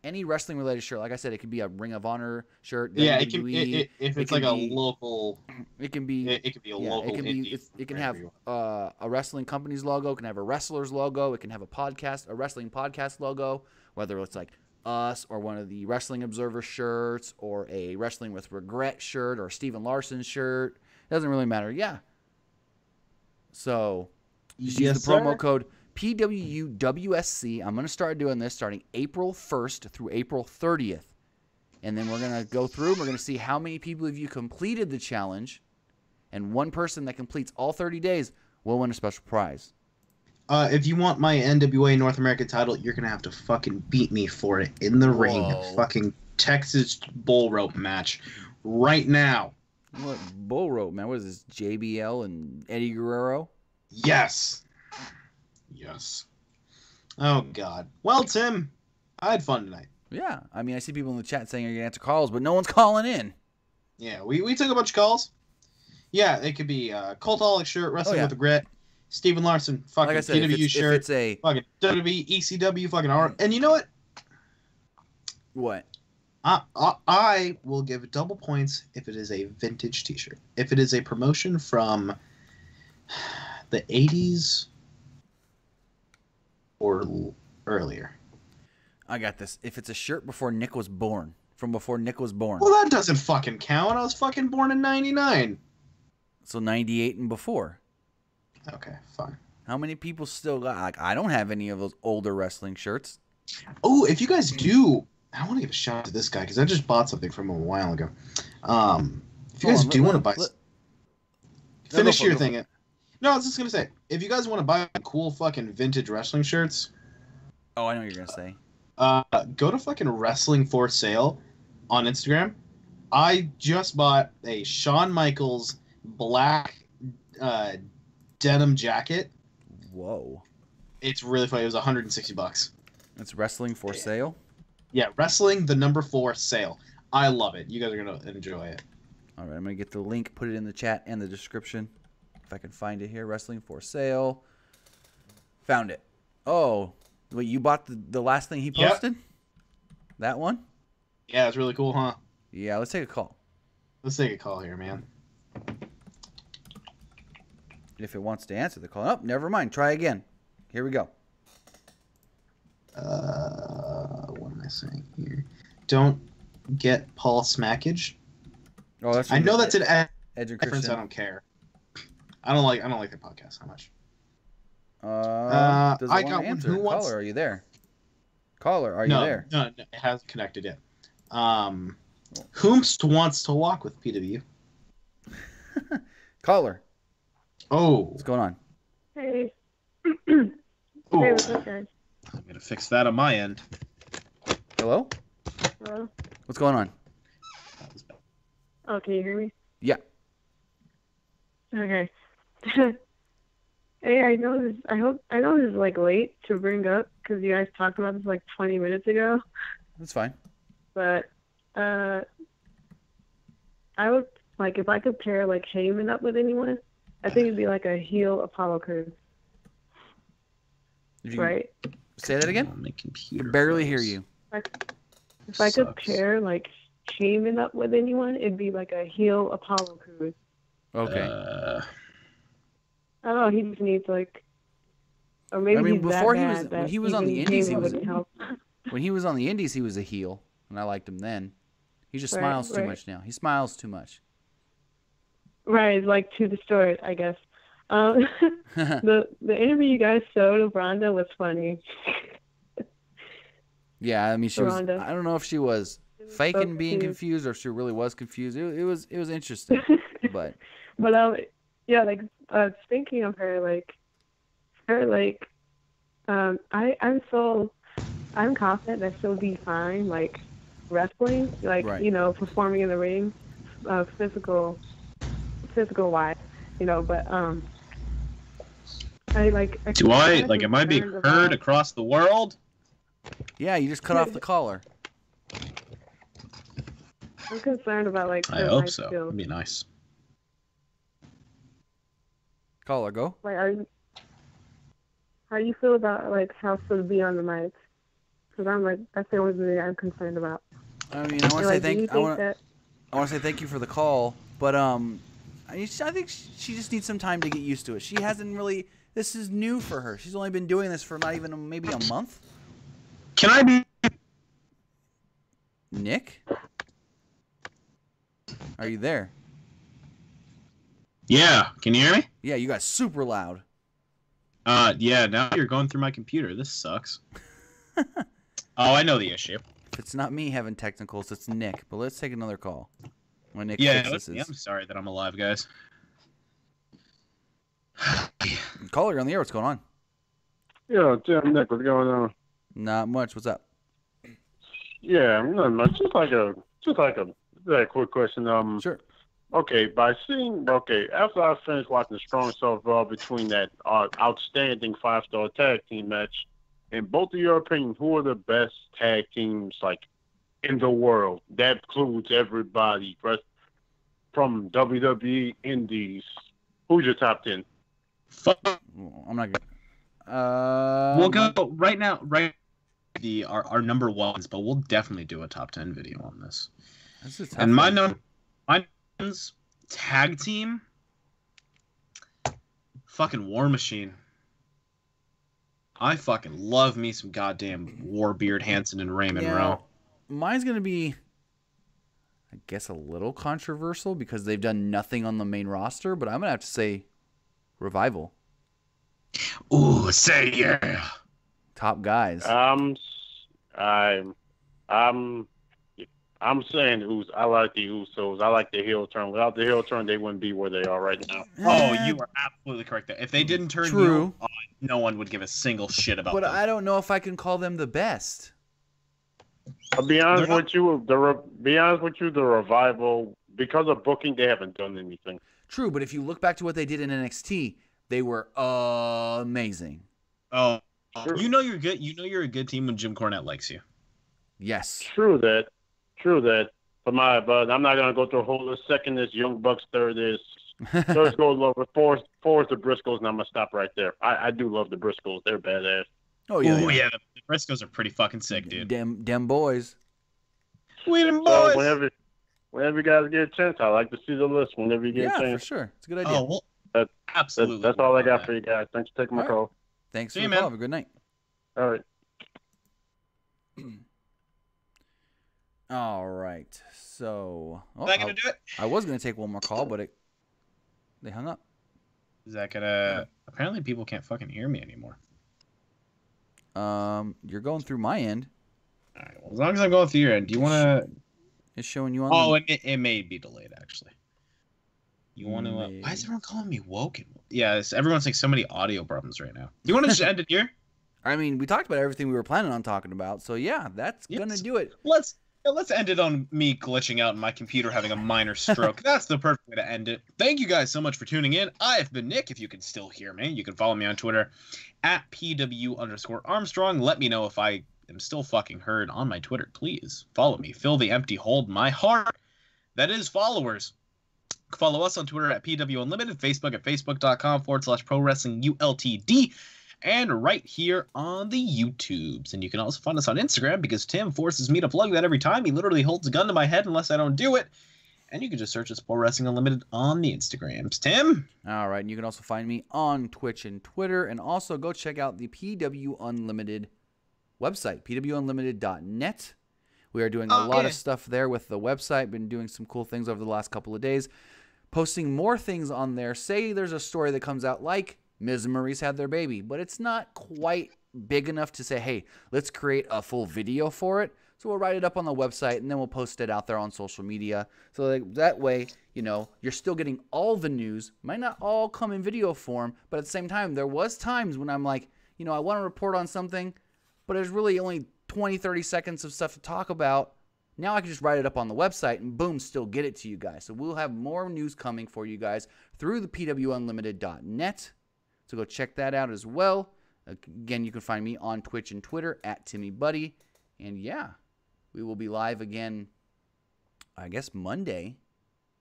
any wrestling related shirt. Like I said, it could be a Ring of Honor shirt. Yeah, WWE. If it's like a local. It can be. It can be a local. It can have a wrestling company's logo. It can have a wrestler's logo. It can have a wrestling podcast logo. Whether it's like us or one of the Wrestling Observer shirts or a Wrestling with Regret shirt or a Steven Larson shirt. It doesn't really matter. Yeah. So just use the promo code PWUWSC. I'm going to start doing this starting April 1st through April 30th. And then we're going to go through. We're going to see how many people of you completed the challenge. And one person that completes all 30 days will win a special prize. If you want my NWA North America title, you're going to have to fucking beat me for it in the ring. Fucking Texas bull rope match right now. What bull rope, man? What is this, JBL and Eddie Guerrero? Yes. Oh, God. Well, Tim, I had fun tonight. Yeah. I mean, I see people in the chat saying you're going to answer calls, but no one's calling in. Yeah, we took a bunch of calls. Yeah, it could be Cultaholic shirt, Wrestling with Regret, Steven Larson, fucking like said, PW shirt, fucking WWE, ECW, fucking R. And you know what? What? I will give double points if it is a vintage t-shirt. If it is a promotion from the 80s or earlier. I got this. If it's a shirt before Nick was born. From before Nick was born. Well, that doesn't fucking count. I was fucking born in 99. So 98 and before. Okay, fine. How many people still got... Like, I don't have any of those older wrestling shirts. Oh, if you guys do... I want to give a shout out to this guy because I just bought something from him a while ago. If you guys do want to buy... Finish your thing. No, I was just going to say, if you guys want to buy cool fucking vintage wrestling shirts... Oh, I know what you're going to say. Go to fucking Wrestling for Sale on Instagram. I just bought a Shawn Michaels black denim jacket. Whoa. It's really funny. It was $160. It's Wrestling for Sale? Yeah, Wrestling, the number 4 sale. I love it. You guys are going to enjoy it. All right, I'm going to get the link, put it in the chat and the description. If I can find it here. Wrestling for Sale. Found it. Oh, wait, you bought the last thing he posted? Yep. That one? Yeah, it's really cool, huh? Yeah, let's take a call. Let's take a call here, man. If it wants to answer the call. Oh, never mind. Try again. Here we go. What am I saying here? Don't get Paul Smackage. Oh, that's. I know that's an Edge reference. I don't care. I don't like their podcast. How much? Does it want to answer? Caller, are you there? Caller, are you there? No, it hasn't connected yet. Whomst wants to walk with PW? Caller. Oh. What's going on? Hey. Hey, what's up, guys? I'm going to fix that on my end. Hello? Hello? What's going on? Oh, can you hear me? Yeah. Okay. Hey, I know this is like late to bring up because you guys talked about this like 20 minutes ago. That's fine. But I would like if I could pair like Heyman up with anyone, I think it'd be like a heel Apollo Crews. Right? Say that again? My computer. I barely hear you. If I could pair like Heyman up with anyone, it'd be like a heel Apollo Crews. Okay. I don't know. He just needs like, or maybe he's before that bad when he was on the Indies, he was. When he was on the Indies, he was a heel, and I liked him then. He just smiles too much now. He smiles too much. Right, like to the story, I guess. The interview you guys showed of Ronda was funny. Yeah, I mean, she Ronda. was. I don't know if she was faking being confused or if she really was confused. It was interesting, but. But yeah, like thinking of her, I'm confident that she'll be fine, like wrestling, like right. you know, performing in the ring, physical wise, you know. But am I being heard across the world? Yeah, you just cut off the caller. I'm concerned about like. I hope so. It'd be nice. Caller, go. Like, how do you feel about like how she'll be on the mic? Because I'm like, that's the only thing I'm concerned about. I mean, I want to say thank you for the call, but I think she just needs some time to get used to it. She hasn't really. This is new for her. She's only been doing this for not even maybe a month. Can I be? Nick, are you there? Yeah. Can you hear me? Yeah, you got super loud. Yeah. Now you're going through my computer. This sucks. Oh, I know the issue. If it's not me having technicals, it's Nick. But let's take another call. When Nick fixes this. I'm sorry that I'm alive, guys. Caller, you're on the air. What's going on? Yeah, Tim, Nick, what's going on? Not much. What's up? Yeah, not much. Just like a very quick question. Sure. Okay, after I finished watching the Strong Self Raw between that outstanding 5-star tag team match, in both of your opinion, who are the best tag teams like in the world? That includes everybody from WWE, Indies. Who's your top 10? I'm not gonna. We'll go right now. Our number ones, but we'll definitely do a top 10 video on this. And mine's tag team, fucking War Machine. I fucking love me some goddamn Warbeard Hansen and Raymond Rowe. Mine's gonna be, I guess, a little controversial because they've done nothing on the main roster, but I'm gonna have to say Revival. Ooh, say yeah. Top guys. I'm saying I like the Usos. I like the heel turn. Without the heel turn, they wouldn't be where they are right now. Oh, you are absolutely correct. If they didn't turn heel, no one would give a single shit about them. But I don't know if I can call them the best. I'll be honest with you. The Revival, because of booking, they haven't done anything. True, but if you look back to what they did in NXT, they were amazing. Oh, sure. You know you're good. You know you're a good team when Jim Cornette likes you. Yes. True that. But I'm not gonna go through a whole list. Second is Young Bucks. Third goes over. Fourth is the Briscoes, and I'm gonna stop right there. I do love the Briscoes. They're badass. Oh yeah. Oh yeah. The Briscoes are pretty fucking sick, dude. Dem boys. We them boys. So whenever you guys get a chance, I like to see the list. Whenever you get a chance. Yeah, for sure. It's a good idea. Oh well. Absolutely. That's all I got for you guys. Thanks for taking my call. Thanks for the call. Have a good night. All right. All right. So. Is that gonna do it? I was gonna take one more call, but they hung up. Is that gonna? Apparently, people can't fucking hear me anymore. You're going through my end. All right. Well, as long as I'm going through your end, do you want to? It's showing you on. It may be delayed actually. You want to? Why is everyone calling me woken? Yeah, everyone's saying so many audio problems right now. Do you want to just end it here? I mean, we talked about everything we were planning on talking about, so yeah, that's gonna do it. Let's end it on me glitching out and my computer having a minor stroke. That's the perfect way to end it. Thank you guys so much for tuning in. I have been Nick. If you can still hear me, you can follow me on Twitter at PW_Armstrong. Let me know if I am still fucking heard on my Twitter. Please follow me. Fill the empty hole in my heart. That is followers. Follow us on Twitter at PWUnlimited, Facebook at facebook.com/ProWrestlingULTD. And right here on the YouTubes. And you can also find us on Instagram because Tim forces me to plug that every time. He literally holds a gun to my head unless I don't do it. And you can just search us Pro Wrestling Unlimited on the Instagrams. Tim? All right. And you can also find me on Twitch and Twitter. And also go check out the PW Unlimited website, PWUnlimited.net. We are doing a lot of stuff there with the website. Been doing some cool things over the last couple of days. Posting more things on there. Say there's a story that comes out like Miz Maryse had their baby, but it's not quite big enough to say, hey, let's create a full video for it. So we'll write it up on the website, and then we'll post it out there on social media. So that way, you're still getting all the news. Might not all come in video form, but at the same time, there was times when I'm like, I want to report on something, but there's really only 20, 30 seconds of stuff to talk about. Now I can just write it up on the website and boom, still get it to you guys. So we'll have more news coming for you guys through the PWUnlimited.net. So go check that out as well. Again, you can find me on Twitch and Twitter at TimmyBuddy. And yeah, we will be live again, I guess, Monday.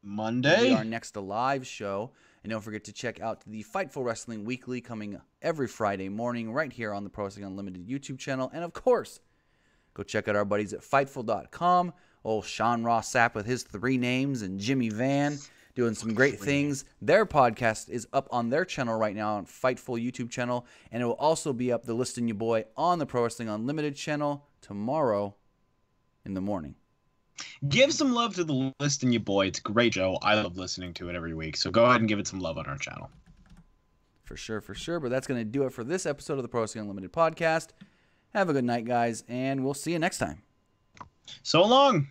Will be our next live show. And don't forget to check out the Fightful Wrestling Weekly coming every Friday morning right here on the Pro Wrestling Unlimited YouTube channel. And of course, go check out our buddies at Fightful.com. Old Sean Ross Sapp with his 3 names and Jimmy Van doing some great things. Their podcast is up on their channel right now on Fightful YouTube channel. And it will also be up, the Listin' Your Boy, on the Pro Wrestling Unlimited channel tomorrow in the morning. Give some love to the Listin' Your Boy. It's a great show. I love listening to it every week. So go ahead and give it some love on our channel. For sure. But that's going to do it for this episode of the Pro Wrestling Unlimited podcast. Have a good night, guys, and we'll see you next time. So long.